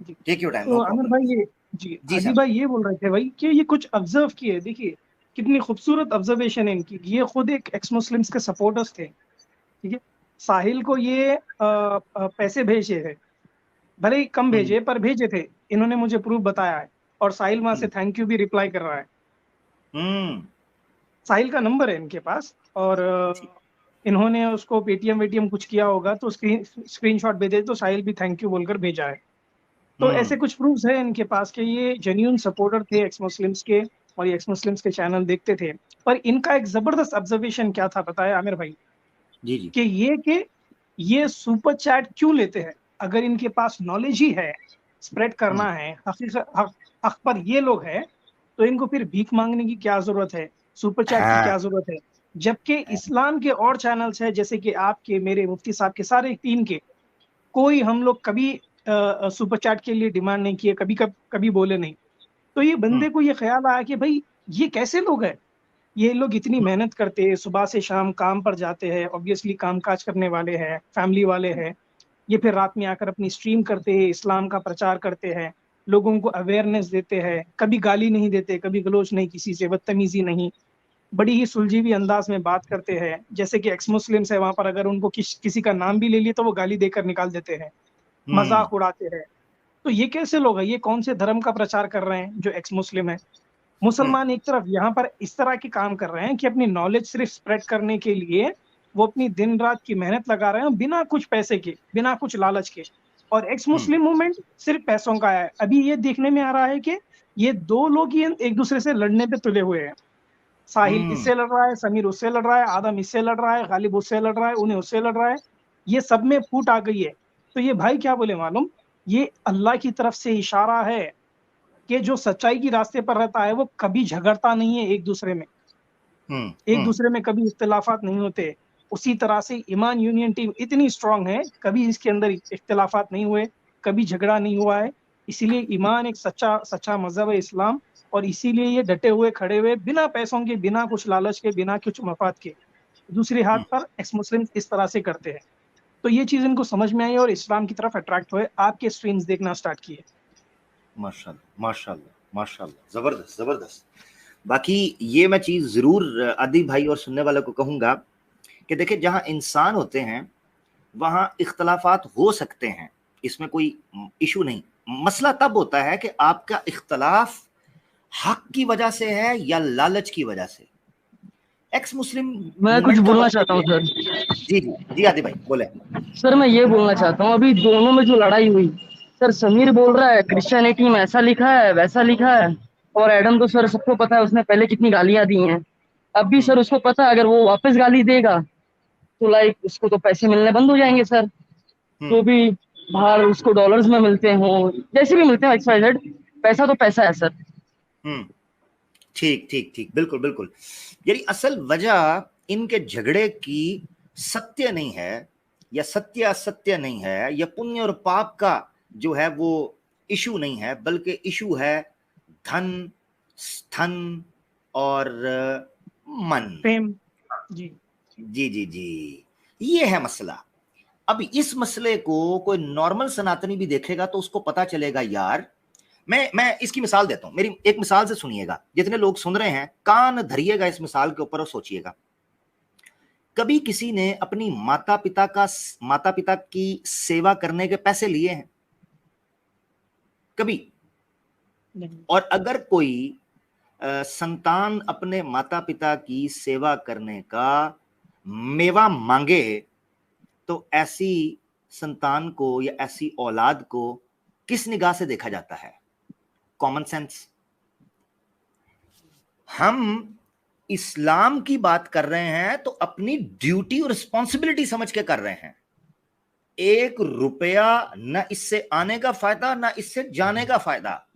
जी। टेक योर टाइम, तो नो आमिर प्रॉब्लम। भाई ये, जी जी आदि सैम। भाई ये बोल रहे थे भाई कि ये कुछ ऑब्जर्व किए, देखिए कितनी खूबसूरत ऑब्जर्वेशन है इनकी। ये खुद एक एक्स मुस्लिम्स के सपोर्टर्स थे, ठीक है। साहिल को ये पैसे भेजे है, भले ही कम हम्म भेजे पर भेजे थे, इन्होंने मुझे प्रूफ बताया है। और साहिल वहां से हम्म थैंक यू भी रिप्लाई कर रहा है। हम्म, साहिल का नंबर है इनके पास, और ठीक। इन्होंने उसको पेटीएम वेटीएम कुछ किया होगा तो स्क्रीनशॉट भेजे, तो साहिल भी थैंक यू बोलकर भेजा है। तो ऐसे कुछ प्रूफ्स है इनके पास कि ये जेन्यून सपोर्टर थे एक्स मुस्लिम्स के, और ये एक्स मुस्लिम्स के चैनल देखते थे। पर इनका एक जबरदस्त ऑब्जर्वेशन क्या था पता है आमिर भाई? जी जी। कि ये सुपर चैट क्यों लेते हैं? अगर इनके पास नॉलेज ही है, स्प्रेड हम्म करना है, हकीकत हक पर ये लोग हैं, तो इनको फिर भीख मांगने की क्या जरूरत है, सुपर चैट की हाँ क्या जरूरत है? जबकि इस्लाम के और चैनल्स हैं, जैसे कि आपके, मेरे, मुफ्ती साहब के, सारे टीम के, कोई हम लोग कभी सुपर चैट के लिए डिमांड नहीं किए, कभी बोले नहीं। तो ये हम्म बंदे को ये ख्याल आया कि भाई ये कैसे लोग हैं? ये लोग इतनी मेहनत करते हैं, सुबह से शाम काम पर जाते हैं, ऑब्वियसली काम काज करने वाले हैं, फैमिली वाले हैं। ये फिर रात में आकर अपनी स्ट्रीम करते हैं, इस्लाम का प्रचार करते हैं, लोगों को अवेयरनेस देते हैं, कभी गाली नहीं देते, कभी गलोच नहीं, किसी से बदतमीजी नहीं, बड़ी ही सुलझी हुई अंदाज में बात करते हैं। जैसे कि एक्स मुस्लिम्स है, वहां पर अगर उनको किसी का नाम भी ले लिए तो वो गाली देकर निकाल देते हैं, हम्म मजाक उड़ाते हैं। तो ये कैसे लोग हैं? ये कौन से धर्म का प्रचार कर रहे हैं जो एक्स मुस्लिम है? हम्म मुसलमान एक तरफ यहाँ पर इस तरह के काम कर रहे हैं कि अपनी नॉलेज सिर्फ स्प्रेड करने के लिए वो अपनी दिन रात की मेहनत लगा रहे हैं, बिना कुछ पैसे के, बिना कुछ लालच के। और एक्स हम्म मुस्लिम मूवमेंट सिर्फ पैसों का है। अभी ये देखने में आ रहा है कि ये दो लोग ही एक दूसरे से लड़ने पे तुले हुए हैं। साहिल हम्म इससे लड़ रहा है, समीर उससे लड़ रहा है, आदम इससे लड़ रहा है, गालिब उससे लड़ रहा है, उन्हें उससे लड़ रहा है। ये सब में फूट आ गई है। तो ये भाई क्या बोले मालूम? ये अल्लाह की तरफ से इशारा है कि जो सच्चाई की रास्ते पर रहता है वो कभी झगड़ता नहीं है एक दूसरे में, एक हम्म दूसरे में कभी इख्तिलाफात नहीं होते। उसी तरह से ईमान यूनियन टीम इतनी स्ट्रांग है, कभी इसके अंदर इख्तिलाफात नहीं हुए, कभी झगड़ा नहीं हुआ है। इसीलिए ईमान एक सच्चा सच्चा मजहब है इस्लाम, और इसीलिए ये डटे हुए खड़े हुए, बिना पैसों के, बिना कुछ लालच के, बिना कुछ मफाद के। दूसरी हाथ हम्म, पर एक्स मुस्लिम इस तरह से करते हैं। तो ये चीज इनको समझ में आई और इस्लाम की तरफ अट्रैक्ट हुए, आपके स्ट्रीम्स देखना स्टार्ट किए। माशाल्लाह माशाल्लाह माशाल्लाह, जबरदस्त जबरदस्त। बाकी ये मैं चीज जरूर अदी भाई और सुनने वालों को कहूंगा कि देखिए, जहां इंसान होते हैं वहां इख्तलाफात हो सकते हैं, इसमें कोई इशू नहीं। मसला तब होता है कि आपका इख्तलाफ हक की वजह से है या लालच की वजह से। एक्स मुस्लिम मैं कुछ मूवमेंट का बोलना मतलब चाहता हूँ ये, सर। जी जी जी आदि भाई बोले। सर मैं ये बोलना चाहता हूँ, अभी दोनों में जो लड़ाई हुई, सर समीर हम्म बोल रहा है क्रिश्चियनिटी में ऐसा लिखा है वैसा लिखा है, और एडम तो सर सबको पता है उसने पहले कितनी गालियां दी हैं। अब भी हम्म सर उसको पता है अगर वो वापस गाली देगा तो लाइक उसको तो पैसे मिलने बंद हो जाएंगे सर। हम्म जो भी बाहर उसको डॉलर्स में मिलते हो, जैसे भी मिलते हैं XYZ, पैसा तो पैसा है सर। हम्म, ठीक ठीक ठीक, बिल्कुल बिल्कुल। यानी असल वजह इनके झगड़े की सत्य नहीं है, या सत्य असत्य नहीं है, या पुण्य और पाप का जो है वो इशू नहीं है, बल्कि इशू है धन, स्थन और मन। प्रेम। जी जी जी जी, ये है मसला। अब इस मसले को कोई नॉर्मल सनातनी भी देखेगा तो उसको पता चलेगा यार, मैं इसकी मिसाल देता हूं, मेरी एक मिसाल से सुनिएगा, जितने लोग सुन रहे हैं कान धरिएगा इस मिसाल के ऊपर और सोचिएगा। कभी किसी ने अपनी माता पिता की सेवा करने के पैसे लिए हैं कभी? नहीं। और अगर कोई संतान अपने माता पिता की सेवा करने का मेवा मांगे तो ऐसी संतान को या ऐसी औलाद को किस निगाह से देखा जाता है? Common sense. हम इस्लाम की बात कर रहे हैं तो अपनी ड्यूटी और रिस्पॉन्सिबिलिटी समझ के कर रहे हैं। 1 रुपया ना इससे आने का फायदा ना इससे जाने का फायदा।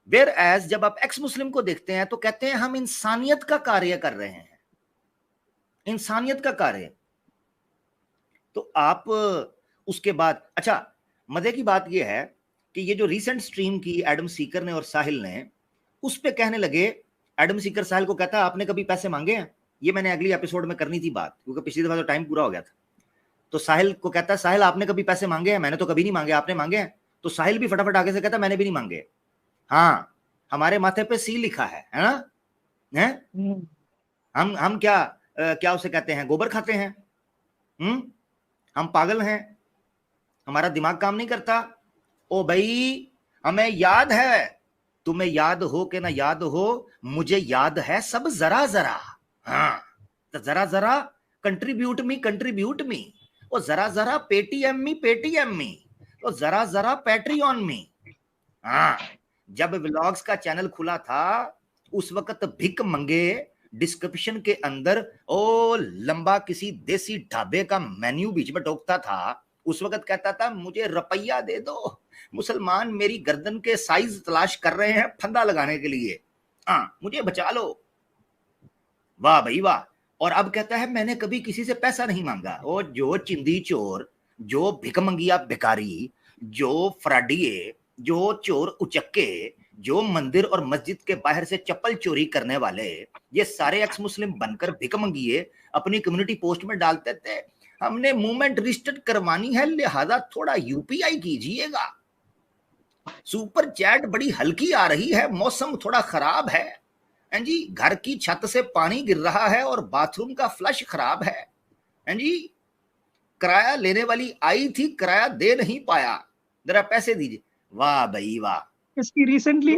वेयर एज जब आप एक्स मुस्लिम को देखते हैं तो कहते हैं हम इंसानियत का कार्य कर रहे हैं, इंसानियत का कार्य। तो आप उसके बाद, अच्छा मजे की बात यह है कि ये जो रिसेंट स्ट्रीम की एडम सीकर ने और साहिल ने, उस पे कहने लगे, एडम सीकर साहिल को कहता है आपने कभी पैसे मांगे हैं? ये मैंने अगली एपिसोड में करनी थी बात, क्योंकि पिछली दफा तो टाइम पूरा हो गया था। तो साहिल को कहता है साहिल आपने कभी पैसे मांगे हैं? मैंने तो कभी नहीं मांगे, आपने मांगे हैं? तो साहिल भी फटाफट आगे से कहता मैंने भी नहीं मांगे। हाँ, हमारे माथे पे सी लिखा है ना? है? हम क्या उसे कहते हैं, गोबर खाते हैं? हम पागल हैं? हमारा दिमाग काम नहीं करता? ओ भाई, हमें याद है, तुम्हें याद हो कि ना याद हो, मुझे याद है सब जरा जरा। हाँ, तो जरा जरा कंट्रीब्यूट मी, और जरा जरा पेटीएम मी, और जरा जरा पैट्रियन मी। हाँ, जब व्लॉग्स का चैनल खुला था उस वक्त भिक मंगे डिस्क्रिप्शन के अंदर ओ लंबा किसी देसी ढाबे का मेन्यू बीच में टोकता था। उस वक्त कहता था मुझे रुपया दे दो, मुसलमान मेरी गर्दन के साइज तलाश कर रहे हैं फंदा लगाने के लिए, हाँ मुझे बचा लो। वाह भाई वाह। और अब कहता है मैंने कभी किसी से पैसा नहीं मांगा। और जो चिंदी चोर, जो भिकमंगिया भिखारी, जो फ्राडिये, जो चोर उचक्के, जो मंदिर और मस्जिद के बाहर से चप्पल चोरी करने वाले, ये सारे एक्स मुस्लिम बनकर भिकमंगिए अपनी कम्युनिटी पोस्ट में डालते थे हमने मूवमेंट रजिस्टर करवानी है लिहाजा थोड़ा यूपीआई कीजिएगा, सुपर चैट बड़ी हल्की आ रही है, मौसम थोड़ा खराब है जी, घर की छत से पानी गिर रहा है और बाथरूम का फ्लश खराब है जी, किराया लेने वाली आई थी किराया दे नहीं पाया, जरा पैसे दीजिए। वाह भाई वाह। इसकी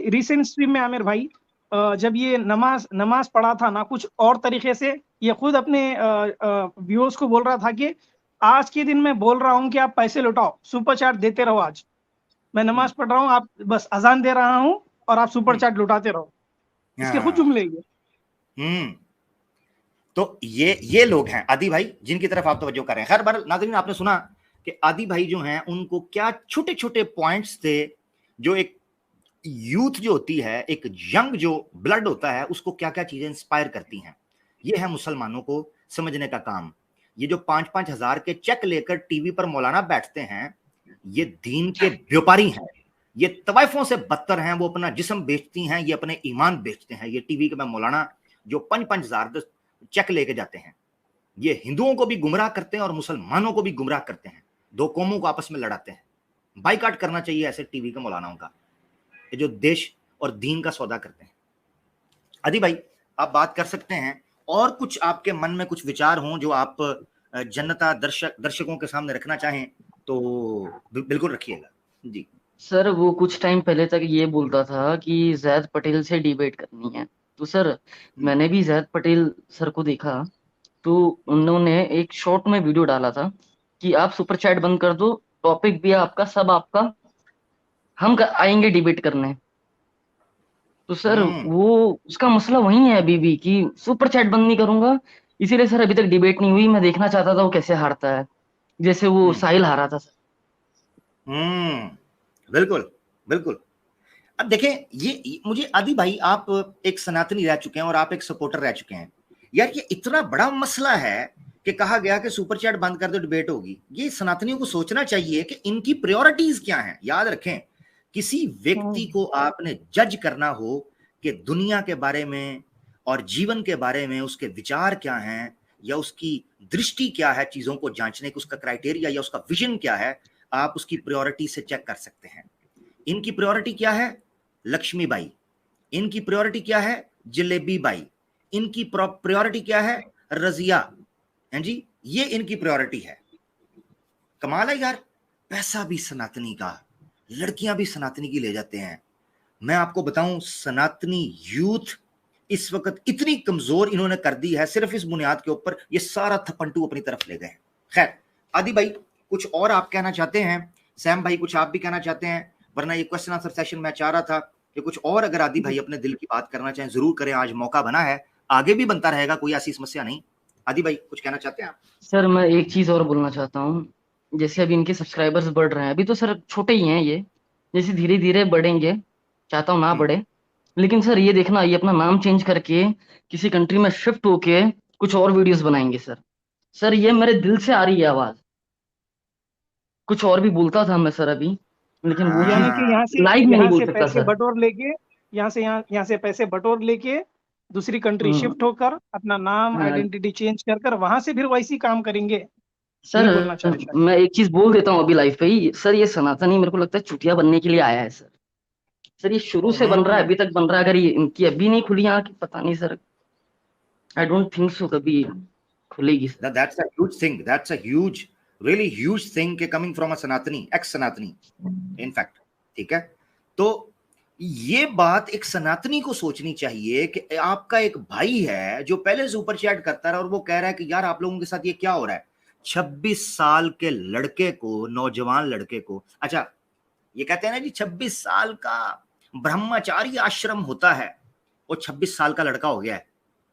रिसेंट स्ट्रीम में आमिर भाई जब ये नमाज पढ़ा था ना कुछ और तरीके से, ये खुद अपने व्यूअर्स को बोल रहा था कि आज के दिन मैं बोल रहा हूं कि आप पैसे लौटाओ, सुपर चैट देते रहो, आज मैं नमाज पढ़ रहा हूं, आप बस अजान दे रहा हूं और आप सुपर चैट लौटाते रहो। इसके खुद जुमले ये। तो ये लोग हैं आदि भाई जिनकी तरफ आप तवज्जो कर रहे हैं। खैर बार नाज़रीन, आपने सुना कि आदि भाई जो हैं उनको क्या छोटे छोटे पॉइंट्स थे, जो एक यूथ जो होती है, एक यंग जो ब्लड होता है, उसको क्या क्या चीजें इंस्पायर करती हैं। ये है मुसलमानों को समझने का काम। ये जो 5-5 हजार के चेक लेकर टीवी पर मौलाना बैठते हैं, ये दीन के व्यापारी हैं, ये तवाइफों से बदतर हैं, वो अपना जिस्म बेचती हैं, ये अपने ईमान बेचते हैं। ये टीवी के मौलाना जो 5-5 हजार चेक लेके जाते हैं, ये हिंदुओं को भी गुमराह करते हैं और मुसलमानों को भी गुमराह करते हैं, दो कौमों को आपस में लड़ाते हैं। बाइकाट करना चाहिए ऐसे टीवी के मौलानाओं का, जो देश और दीन का सौदा करते हैं। आदि भाई आप बात कर सकते हैं, और कुछ आपके मन में कुछ विचार हों जो आप जनता दर्शकों के सामने रखना चाहें तो बिल्कुल रखिएगा जी। सर वो कुछ टाइम पहले तक ये बोलता था कि जैद पटेल से डिबेट करनी है, तो सर मैंने भी जैद पटेल सर को देखा, तो उन्होंने एक शॉर्ट में वीडियो डाला था कि आप सुपर चैट बंद कर दो, टॉपिक भी आपका सब आपका, हम आएंगे डिबेट करने। तो सर वो उसका मसला वही है अभी भी कि सुपर चैट बंद नहीं करूंगा, इसीलिए सर अभी तक डिबेट नहीं हुई। मैं देखना चाहता था वो कैसे हारता है, जैसे वो साहिल हारा था सर। बिल्कुल बिल्कुल। अब देखें, ये मुझे आदि भाई, आप एक सनातनी रह चुके हैं और आप एक सपोर्टर रह चुके हैं यार, ये इतना बड़ा मसला है कि कहा गया कि सुपर चैट बंद कर दो डिबेट होगी। ये सनातनियों को सोचना चाहिए कि इनकी प्रायोरिटीज क्या हैं। याद रखें, किसी व्यक्ति को आपने जज करना हो कि दुनिया के बारे में और जीवन के बारे में उसके विचार क्या हैं या उसकी दृष्टि क्या है चीजों को जांचने की, उसका क्राइटेरिया या उसका विजन क्या है, आप उसकी प्रायोरिटी से चेक कर सकते हैं। इनकी प्रायोरिटी क्या है? लक्ष्मीबाई। इनकी प्रायोरिटी क्या है? जलेबी बाई। इनकी प्रायोरिटी क्या है? रजिया। हैं जी, ये इनकी प्रायोरिटी है। कमाल है यार, पैसा भी सनातनी का, लड़कियां भी सनातनी की ले जाते हैं। मैं आपको बताऊं, सनातनी यूथ इस वक्त इतनी कमजोर इन्होंने कर दी है सिर्फ इस बुनियाद के ऊपर, ये सारा थपंटू अपनी तरफ ले गए। खैर, आदि भाई कुछ और आप कहना चाहते हैं? सैम भाई कुछ आप भी कहना चाहते हैं? वरना ये क्वेश्चन आंसर सेशन मैं चाह रहा था कि कुछ और अगर आदि भाई अपने दिल की बात करना चाहें जरूर करें, आज मौका बना है, आगे भी बनता रहेगा, कोई ऐसी समस्या नहीं। आदि भाई कुछ कहना चाहते हैं आप? सर मैं एक चीज और बोलना चाहता हूँ। जैसे अभी इनके सब्सक्राइबर्स बढ़ रहे हैं, अभी तो सर छोटे ही हैं ये, जैसे धीरे धीरे बढ़ेंगे, चाहता हूँ ना बढ़े, लेकिन सर ये देखना, ये अपना नाम चेंज करके किसी कंट्री में शिफ्ट होके कुछ और वीडियोस बनाएंगे सर। सर ये मेरे दिल से आ रही है आवाज। कुछ और भी बोलता था मैं सर अभी, लेकिन वो यानी चीज कि लाइव में नहीं यहाँ बोल से सकता पैसे सर। बटोर लेके, यहाँ से पैसे बटोर लेके दूसरी कंट्री हम्म, शिफ्ट होकर अपना नाम हाँ, आइडेंटिटी चेंज कर कर वहां से फिर वैसी काम करेंगे, सर यही बोलना चाह रहे शायद। मैं एक चीज बोल देता हूँ अभी लाइव पे ही सर, ये सनातनी मेरे को लगता है चुटिया बनने के लिए आया है सर। सर ये शुरू से बन रहा है, हम्म, अभी तक बन रहा है, अगर ये इनकी अभी नहीं खुली आंख, पता नहीं sir, I don't think so कभी खुलेगी sir. that's a huge thing, that's a huge, really huge thing के coming from a सनातनी, ex सनातनी in fact। ठीक है, तो ये बात एक सनातनी को सोचनी चाहिए कि आपका एक भाई है जो पहले सुपर चैट करता रहा और वो कह रहा है कि यार आप लोगों के साथ ये क्या हो रहा है। 26 साल के लड़के को, नौजवान लड़के को, अच्छा ये कहते हैं ना जी 26 साल का ब्रह्मचारी आश्रम होता है, वो 26 साल का लड़का हो गया है,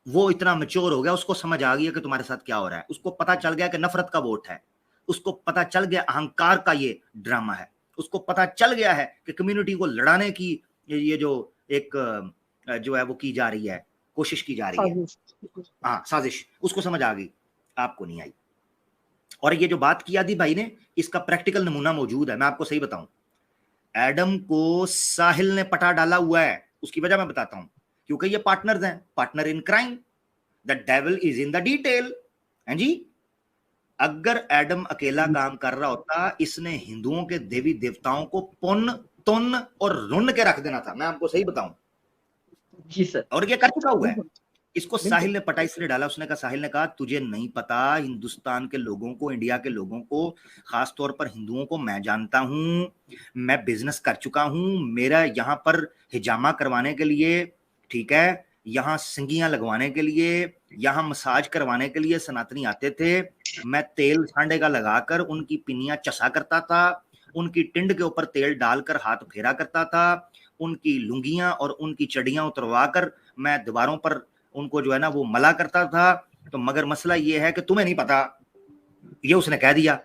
वो इतना मैच्योर हो गया, उसको समझ आ गया कि तुम्हारे साथ क्या हो रहा है, उसको पता चल गया कि नफरत का वोट है, उसको पता चल गया अहंकार का ये ड्रामा है, उसको पता चल गया है कि कम्युनिटी को लड़ाने की ये जो एक जो है वो की जा रही है, कोशिश की जा रही है, हाँ साजिश, उसको समझ आ गई, आपको नहीं आई। और ये जो बात की आदि भाई ने, इसका प्रैक्टिकल नमूना मौजूद है। मैं आपको सही बताऊं, एडम को साहिल ने पटा डाला हुआ है, उसकी वजह मैं बताता हूं, क्योंकि ये पार्टनर्स हैं, partner in crime, the devil is in the detail. हैं जी, अगर एडम अकेला काम कर रहा होता, इसने हिंदुओं के देवी देवताओं को पुन तुन और रुन के रख देना था, मैं आपको सही बताऊं, जी सर। और ये कर चुका हुआ है। इसको बिल्कुल। साहिल ने पटा इसलिए डाला, उसने कहा, साहिल ने कहा तुझे नहीं पता, हिंदुस्तान के लोगों को, इंडिया के लोगों को, खास तौर पर हिंदुओं को मैं जानता हूं, मैं बिजनेस कर चुका हूं, मेरा यहाँ पर हिजामा करवाने के लिए, ठीक है, यहाँ सिंगियां लगवाने के लिए, यहाँ मसाज करवाने के लिए सनातनी आते थे, मैं तेल सांडे का लगाकर उनकी पिनियां चसा करता था, उनकी टिंड के ऊपर तेल डालकर हाथ फेरा करता था, उनकी लुंगियां और उनकी चड़ियां उतरवा कर मैं दीवारों पर उनको जो है ना वो मला करता था। तो मगर मसला ये है कि तुम्हें नहीं पता, ये उसने कह दिया।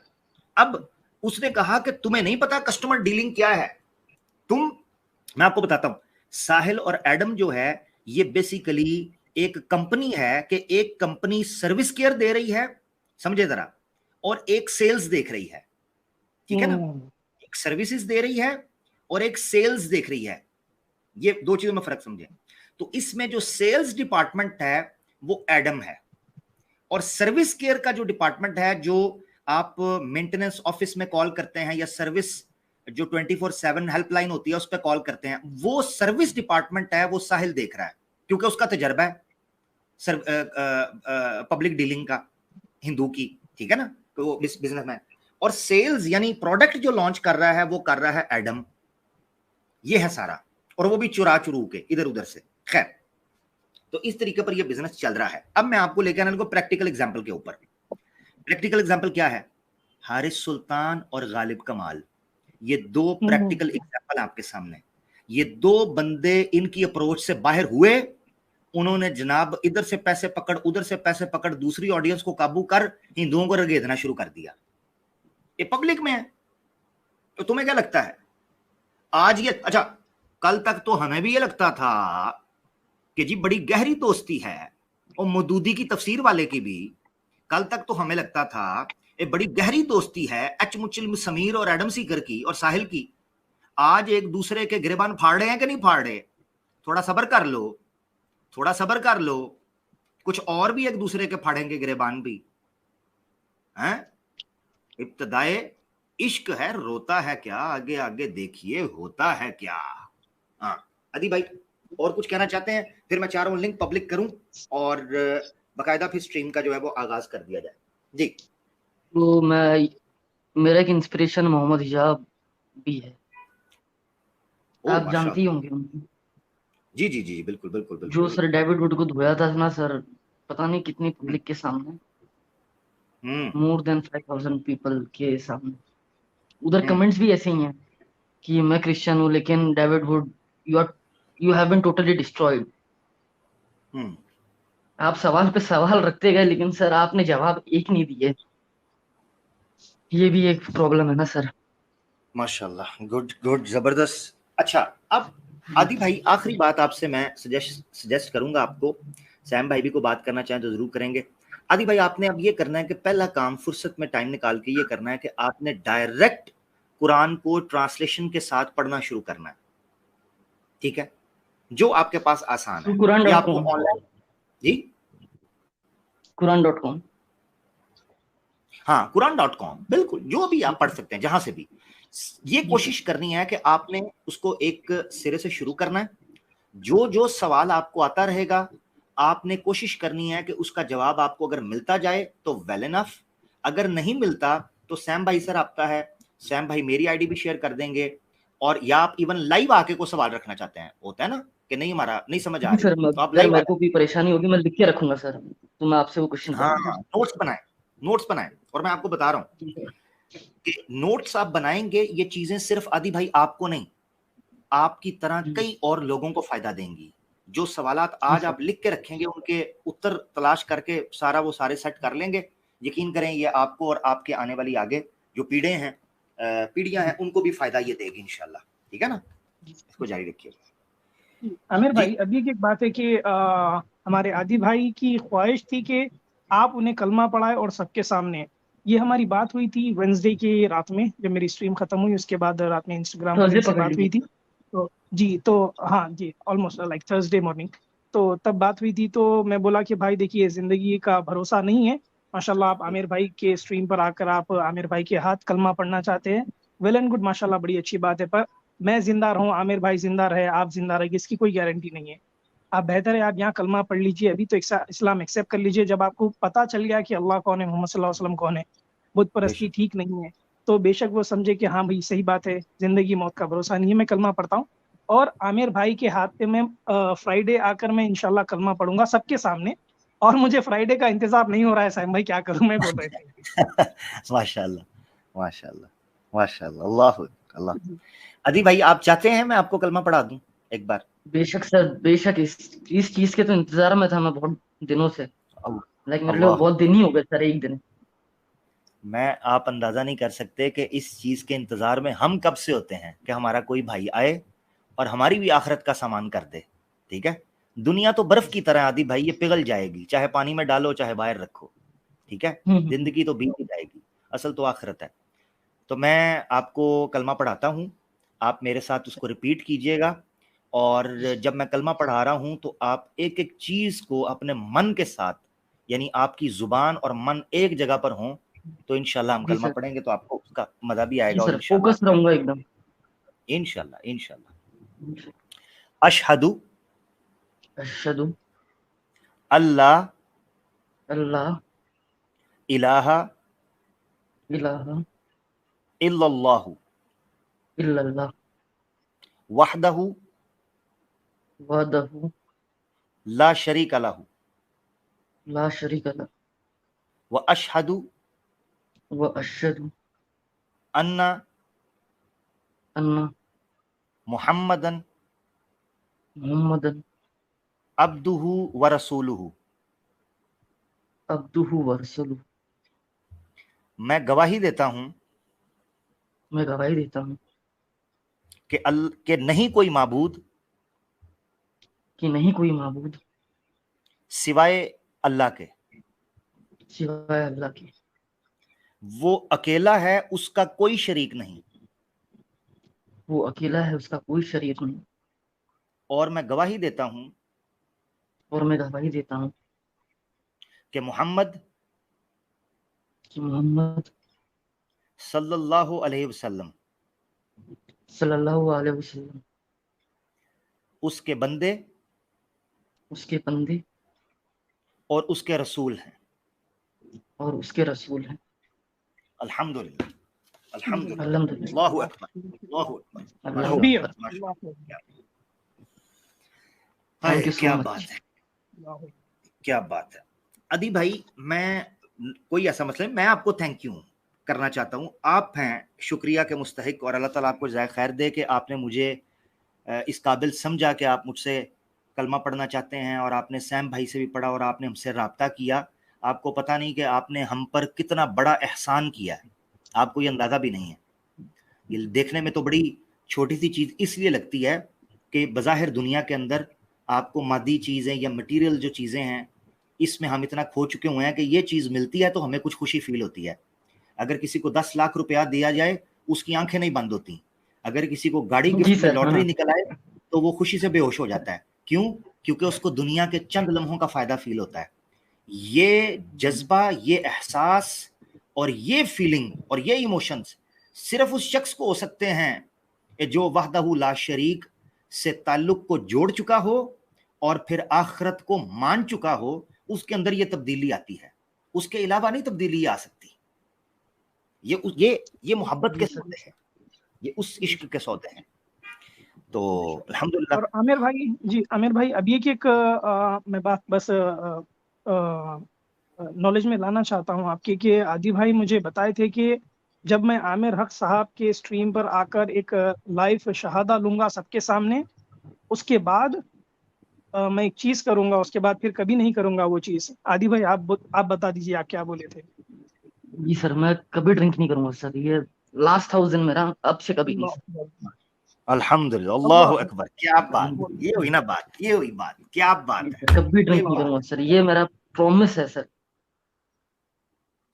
अब उसने कहा कि तुम्हें नहीं पता कस्टमर डीलिंग क्या है, मैं आपको बताता हूं, साहिल और एडम जो है ये बेसिकली एक कंपनी है कि एक कंपनी सर्विस केयर दे रही है, समझे जरा, और एक सेल्स देख रही है, ठीक है ना, एक सर्विसेज दे रही है और एक सेल्स देख रही है, ये दो चीजों में फर्क समझे। तो इसमें जो सेल्स डिपार्टमेंट है वो एडम है, और सर्विस केयर का जो डिपार्टमेंट है, जो आप मेंटेनेंस ऑफिस में कॉल करते हैं या सर्विस जो 24/7 हेल्पलाइन होती है उस पर कॉल करते हैं, वो सर्विस डिपार्टमेंट है, वो साहिल देख रहा है, क्योंकि उसका तजर्बा है पब्लिक डीलिंग का, हिंदू की, ठीक है ना, तो वो बिजनेसमैन। और सेल्स यानी प्रोडक्ट जो लॉन्च कर रहा है वो कर रहा है एडम, ये है सारा, और वो भी चुरा चुरू के इधर उधर से। खैर, तो इस तरीके पर ये बिजनेस चल रहा है। अब मैं आपको लेकर आने को प्रैक्टिकल एग्जांपल के ऊपर। प्रैक्टिकल एग्जांपल क्या है? हारिस सुल्तान और गालिब कमाल, ये दो प्रैक्टिकल एग्जांपल आपके सामने। ये दो बंदे इनकी अप्रोच से बाहर हुए, उन्होंने जनाब इधर से पैसे पकड़, उधर से पैसे पकड़, दूसरी ऑडियंस को काबू कर, हिंदुओं को रगेदना शुरू कर दिया। ये पब्लिक में है। तो तुम्हें क्या लगता है आज ये, अच्छा कल तक तो हमें भी ये लगता था कि जी बड़ी गहरी दोस्ती है, और मौदूदी की तफसीर वाले की भी, कल तक तो हमें लगता था एक बड़ी गहरी दोस्ती है एच मुचिल समीर और एडम सीकर की और साहिल की। आज एक दूसरे के गिरेबान फाड़ रहे हैं कि नहीं फाड़ रहे? थोड़ा सब्र कर लो, थोड़ा सब्र कर लो, कुछ और भी एक दूसरे के फाड़ेंगे गिरेबान भी हैं। इब्तदाए इश्क है, रोता है क्या, आगे आगे देखिए होता है क्या। हाँ अदी भाई और कुछ कहना चाहते हैं? फिर मैं चाह रहा हूं लिंक पब्लिक करूं और बकायदा फिर स्ट्रीम का जो है वो आगाज कर दिया जाए। जी तो मेरा एक इंस्पिरेशन मोहम्मद हिजाब भी है, ओ आप जानती माशाल्लाह। होंगे उनको। जी जी जी बिल्कुल बिल्कुल जो बिल्कुल सर बिल्कुल। डेविड वुड को धोया था ना सर, पता नहीं कितनी हम्म पब्लिक के सामने, हम्म मोर देन 5,000 पीपल के सामने। उधर हम्म कमेंट्स भी ऐसे ही हैं कि मैं क्रिश्चियन हूँ लेकिन David Wood, you have been totally destroyed. Hmm. आप सवाल पे सवाल रखते गए लेकिन सर आपने जवाब एक नहीं दिए, ये भी एक प्रॉब्लम है ना सर। माशाल्लाह, गुड गुड, जबरदस्त। अच्छा अब आदि भाई आखिरी बात आपसे मैं सजेस्ट करूंगा आपको, सैम भाई भी को बात करना चाहें तो जरूर करेंगे। आदि भाई आपने अब ये करना है कि पहला काम फुर्सत में टाइम निकाल के ये करना है कि आपने डायरेक्ट कुरान को ट्रांसलेशन के साथ पढ़ना शुरू करना है, ठीक है? जो आपके पास आसान तो है कुरान या डॉट आपको कॉम ऑनलाइन। जी कुरान.com। हाँ कुरान.com बिल्कुल, जो भी आप पढ़ सकते हैं जहां से भी। ये जी सर। कोशिश करनी है कि आपने उसको एक सिरे से शुरू करना है। जो जो सवाल आपको आता रहेगा आपने कोशिश करनी है कि उसका जवाब आपको अगर मिलता जाए तो वेल इनफ, अगर नहीं मिलता तो सैम भाई सर आपका है, सैम भाई मेरी आईडी भी शेयर कर देंगे। और या आप इवन लाइव आके को सवाल रखना चाहते हैं, होता है ना कि नहीं हमारा नहीं समझ आ जी रही, सर, तो आप अगर लाइव आ मेरे को कोई परेशानी होगी मैं लिख के रखूंगा सर, तो मैं आपसे वो क्वेश्चन हाँ करूंगा। नोट्स बनाए, नोट्स बनाए। और मैं आपको बता रहा हूँ जी सर। कि नोट्स आप बनाएंगे, ये चीजें सिर्फ आदि भाई आपको नहीं, आपकी तरह जी कई और लोगों को फायदा देंगी। जो सवालात जी आज सर। आप लिख के रखेंगे उनके उत्तर तलाश करके सारा वो सारे सेट कर लेंगे, यकीन करें ये आपको और आपके आने वाली आगे जो पीढ़ियां हैं उनको भी फायदा ये देगी इंशाल्लाह। ठीक है ना, इसको जारी रखिए आमिर जी। भाई, अभी की एक बात है कि हमारे आदि भाई की ख्वाहिश थी कि आप उन्हें कलमा पढ़ाए और सबके सामने। ये हमारी बात हुई थी वेंसडे की रात में, जब मेरी स्ट्रीम खत्म हुई उसके बाद रात में इंस्टाग्राम पर थर्सडे इनसे पकड़ बात हुई लीजिए। थी। तो जी, तो हाँ जी, ऑलमोस्ट लाइक थर्सडे मॉर्निंग। तो तब बात हुई थी, तो मैं बोला कि भाई देखिए, जिंदगी का भरोसा नहीं है। माशाल्लाह आप आमिर भाई के स्ट्रीम पर आकर आप आमिर भाई के हाथ कलमा पढ़ना चाहते हैं, वेल एंड गुड, माशाल्लाह बड़ी अच्छी बात है। पर मैं जिंदा रहूं, आमिर भाई जिंदा रहे, आप जिंदा रहे, इसकी कोई गारंटी नहीं है। आप बेहतर है आप यहाँ कलमा पढ़ लीजिए, अभी तो इस्लाम एक्सेप्ट कर लीजिए। जब आपको पता चल गया कि अल्लाह कौन है, मोहम्मद सल्लल्लाहु अलैहि वसल्लम कौन है, बुत परस्ती बेशक ठीक नहीं है, तो बेशक वो समझे कि हाँ भाई सही बात है, जिंदगी मौत का भरोसा नहीं है। मैं कलमा पढ़ता हूँ और आमिर भाई के हाथ पे मैं फ्राइडे आकर मैं इंशाल्लाह कलमा पढ़ूंगा सबके सामने। और मुझे फ्राइडे का इंतजार नहीं हो रहा है साइम भाई, क्या करूं मैं, बोल रहे थे। माशाल्लाह माशाल्लाह माशाल्लाह, अल्लाह अल्लाह। अदी भाई आप चाहते हैं मैं आपको कलमा पढ़ा दूं एक बार? बेशक सर बेशक, इस चीज के तो इंतजार में था मैं बहुत दिनों से। लाइक मेरे लिए अल्लाह, बहुत दिन ही हो गए सर, एक दिन। मैं आप अंदाजा नहीं कर सकते कि इस चीज के इंतजार में हम कब से होते हैं कि हमारा कोई भाई आए और हमारी भी आखिरत का सामान कर दे। ठीक है, दुनिया तो बर्फ की तरह आदि भाई, ये पिघल जाएगी, चाहे पानी में डालो चाहे बाहर रखो। ठीक है, हम्म। जिंदगी तो बीत ही जाएगी, असल तो आखिरत है। तो मैं आपको कलमा पढ़ाता हूँ, आप मेरे साथ उसको रिपीट कीजिएगा। और जब मैं कलमा पढ़ा रहा हूँ तो आप एक एक चीज को अपने मन के साथ, यानी आपकी जुबान और मन एक जगह पर हों, तो इंशाल्लाह हम जी कलमा सर। पढ़ेंगे तो आपको उसका मजा भी जी आएगा और सर, इंशाल्लाह फोकस आप रहूंगा एकदम। इंशाल्लाह इंशाल्लाह। अशहदु अशहदु अल्लाह अल्लाह इलाहा इलाहा इल्लल्लाहु इल्लल्लाह वहदहु वहदहु ला शरीका लहु ला शरीक लह व अशहदु व अशहदु अन्ना अन्ना मुहम्मदन मुहम्मदन अब्दुहु व रसूलुहु। अब्दुहु व रसूलुहु। मैं गवाही देता हूं मैं गवाही देता हूँ कि नहीं कोई माबूद कि नहीं कोई माबूद सिवाय अल्लाह के, सिवाय अल्लाह के। वो अकेला है, उसका कोई शरीक नहीं। वो अकेला है, उसका कोई शरीक नहीं। और मैं गवाही देता हूं और मैं गवाही देता हूँ कि मोहम्मद कि मोहम्मद सल्लल्लाहु अलैहि वसल्लम सल्लल्लाहु अलैहि वसल्लम उसके बंदे उसके बंदे और उसके रसूल हैं। और उसके रसूल हैं। अल्हम्दुलिल्लाह, अल्हम्दुलिल्लाह, अल्हम्दुलिल्लाह। अल्लाहु अकबर, अल्लाहु अकबर, अल्लाह तकबीर। अकबर। माशाअल्लाह। हाय थैंक यू सो क्या मच। बात है, क्या बात है। अदी भाई, मैं कोई ऐसा मसला नहीं, मैं आपको थैंक यू करना चाहता हूँ। आप हैं शुक्रिया के मुस्तहिक, और अल्लाह ताला आपको ज़ाय खैर दे कि आपने मुझे इस काबिल समझा कि आप मुझसे कलमा पढ़ना चाहते हैं, और आपने सैम भाई से भी पढ़ा और आपने हमसे रब्ता किया। आपको पता नहीं कि आपने हम पर कितना बड़ा एहसान किया है, आपको ये अंदाज़ा भी नहीं है। ये देखने में तो बड़ी छोटी सी चीज़ इसलिए लगती है कि बज़ाहिर दुनिया के अंदर आपको मादी चीज़ें या मटीरियल जो चीज़ें हैं, इसमें हम इतना खो चुके हुए हैं कि ये चीज़ मिलती है तो हमें कुछ खुशी फील होती है। अगर किसी को 10 लाख रुपया दिया जाए, उसकी आंखें नहीं बंद होती। अगर किसी को गाड़ी जी गिफ्ट में सर। लॉटरी हाँ। निकल आए, तो वो खुशी से बेहोश हो जाता है। क्यों? क्योंकि उसको दुनिया के चंद लम्हों का फ़ायदा फील होता है। ये जज्बा, ये एहसास और ये फीलिंग और ये इमोशंस सिर्फ उस शख्स को हो सकते हैं कि जो वहदहू ला शरीक से ताल्लुक को जोड़ चुका हो और फिर आखिरत को मान चुका हो। उसके अंदर ये तब्दीली आती है, उसके अलावा नहीं तब्दीली आ सकती। ये मोहब्बत जी के सर। सौदे हैं, ये उस इश्क के सौदे हैं। तो अल्हम्दुलिल्लाह। और आमिर भाई जी, आमिर भाई अभी एक मैं बात बस नॉलेज में लाना चाहता हूँ आपके, कि आदि भाई मुझे बताए थे कि जब मैं आमिर हक साहब के स्ट्रीम पर आकर एक लाइव शहादा लूंगा सबके सामने, उसके बाद मैं एक चीज करूंगा, उसके बाद फिर कभी नहीं करूंगा वो चीज। आदि भाई आप बता दीजिए, आप क्या बोले थे। जी सर, मैं कभी ड्रिंक नहीं करूंगा सर, ये लास्ट था उस दिन मेरा, अब से कभी नहीं सर। अल्हम्दुलिल्लाह, अल्लाह अल्लाह अकबर, क्या बात। ये अल्हम्दुलिल्लाह। हुई ना बात, ये हुई बात, क्या जी बात है, सर, कभी ये ड्रिंक नहीं बात। करूंगा सर, ये मेरा प्रॉमिस है सर।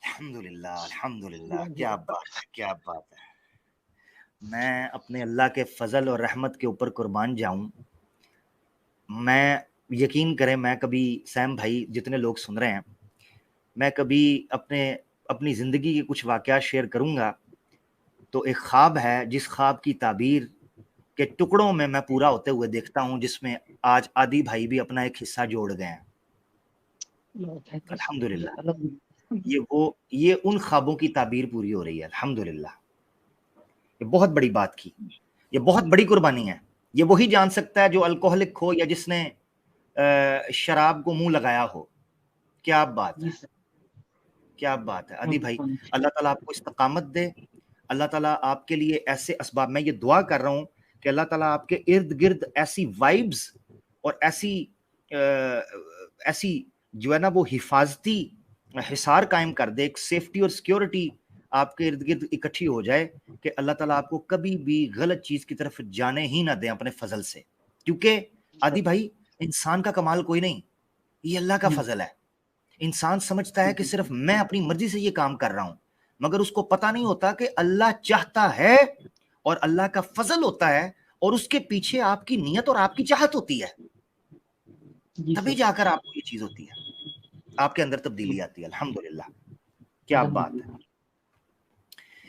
अल्हम्दुलिल्लाह, अल्हम्दुलिल्लाह, क्या बात है, क्या बात है। मैं अपने अल्लाह के फजल और रहमत के ऊपर कुर्बान जाऊं। मैं, यकीन करें, मैं कभी, सैम भाई जितने लोग सुन रहे हैं, मैं कभी अपनी ज़िंदगी के कुछ वाक़यात शेयर करूंगा तो एक ख्वाब है, जिस ख्वाब की ताबीर के टुकड़ों में मैं पूरा होते हुए देखता हूं, जिसमें आज आदि भाई भी अपना एक हिस्सा जोड़ गए हैं। Thank you sir. अल्हम्दुलिल्लाह, ये उन ख्वाबों की ताबीर पूरी हो रही है। अल्हम्दुलिल्लाह, ये बहुत बड़ी बात की, ये बहुत बड़ी कुर्बानी है। ये वही जान सकता है जो अल्कोहलिक हो या जिसने शराब को मुंह लगाया हो। क्या बात जी है, सर। क्या बात है। अदी थैंक यू भाई, सो मच। अल्लाह ताला आपको इस्तकामत दे। अल्लाह ताला आपके लिए ऐसे असबाब, मैं ये दुआ कर रहा हूँ कि अल्लाह ताला आपके इर्द गिर्द ऐसी वाइब्स और ऐसी जो है ना वो हिफाजती हिसार कायम कर दे, एक सेफ्टी और सिक्योरिटी आपके इर्द गिर्द इकट्ठी हो जाए कि अल्लाह ताला आपको कभी भी गलत चीज़ की तरफ जाने ही ना दें अपने फजल से। क्योंकि सर। आदि भाई, इंसान का कमाल कोई नहीं, ये अल्लाह का जी फजल है। इंसान समझता है कि सिर्फ मैं अपनी मर्जी से ये काम कर रहा हूं, मगर उसको पता नहीं होता कि अल्लाह चाहता है और अल्लाह का फजल होता है, और उसके पीछे आपकी नीयत और आपकी चाहत होती है। जी तभी सर। जाकर आपको ये चीज होती है, आपके अंदर तब्दीली आती है। अल्हम्दुलिल्लाह, क्या बात है। अल्हम्दुलिल्लाह।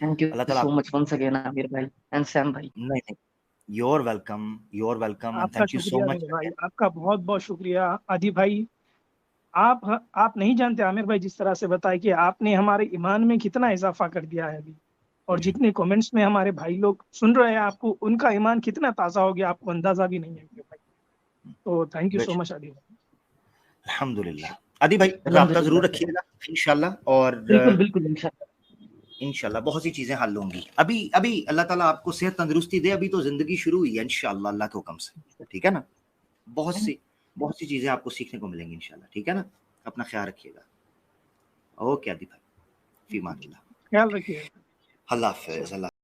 थैंक अल्लाह यू ताला सो आपको, मच वंस अगेन आमिर भाई एंड सैम भाई। नहीं नहीं, your welcome, your welcome, and आपका थैंक यू सो शुक्रिया मच मेरे भाई, अगेन। आपका बहुत बहुत शुक्रिया आदि भाई। आप नहीं जानते आमिर भाई, जिस तरह से बताया कि आपने हमारे ईमान में कितना इजाफा कर दिया है अभी। और जितने कमेंट्स में हमारे भाई लोग सुन रहे हैं आपको, उनका ईमान कितना ताज़ा हो गया, आपको अंदाजा भी नहीं है मेरे भाई। तो थैंक यू सो मच आदि भाई। अल्हम्दुलिल्लाह। आदि भाई, राब्ता अल्हम्दुलिल्लाह जरूर सर। रखिएगा इंशाल्लाह, और बिल्कुल बिल्कुल इंशाल्लाह। इंशाल्लाह बहुत सी चीजें हल होंगी। अभी अभी अल्लाह ताला आपको सेहत तंदुरुस्ती दे, अभी तो जिंदगी शुरू हुई है इंशाल्लाह अल्लाह के हुक्म से। ठीक है ना, बहुत सी चीजें आपको सीखने को मिलेंगी इंशाल्लाह। ठीक है ना, अपना ख्याल रखिएगा। ओके आदि भाई, फी मान अल्लाह, ख्याल रखिए। अल्लाह हाफिज़, अल्लाह।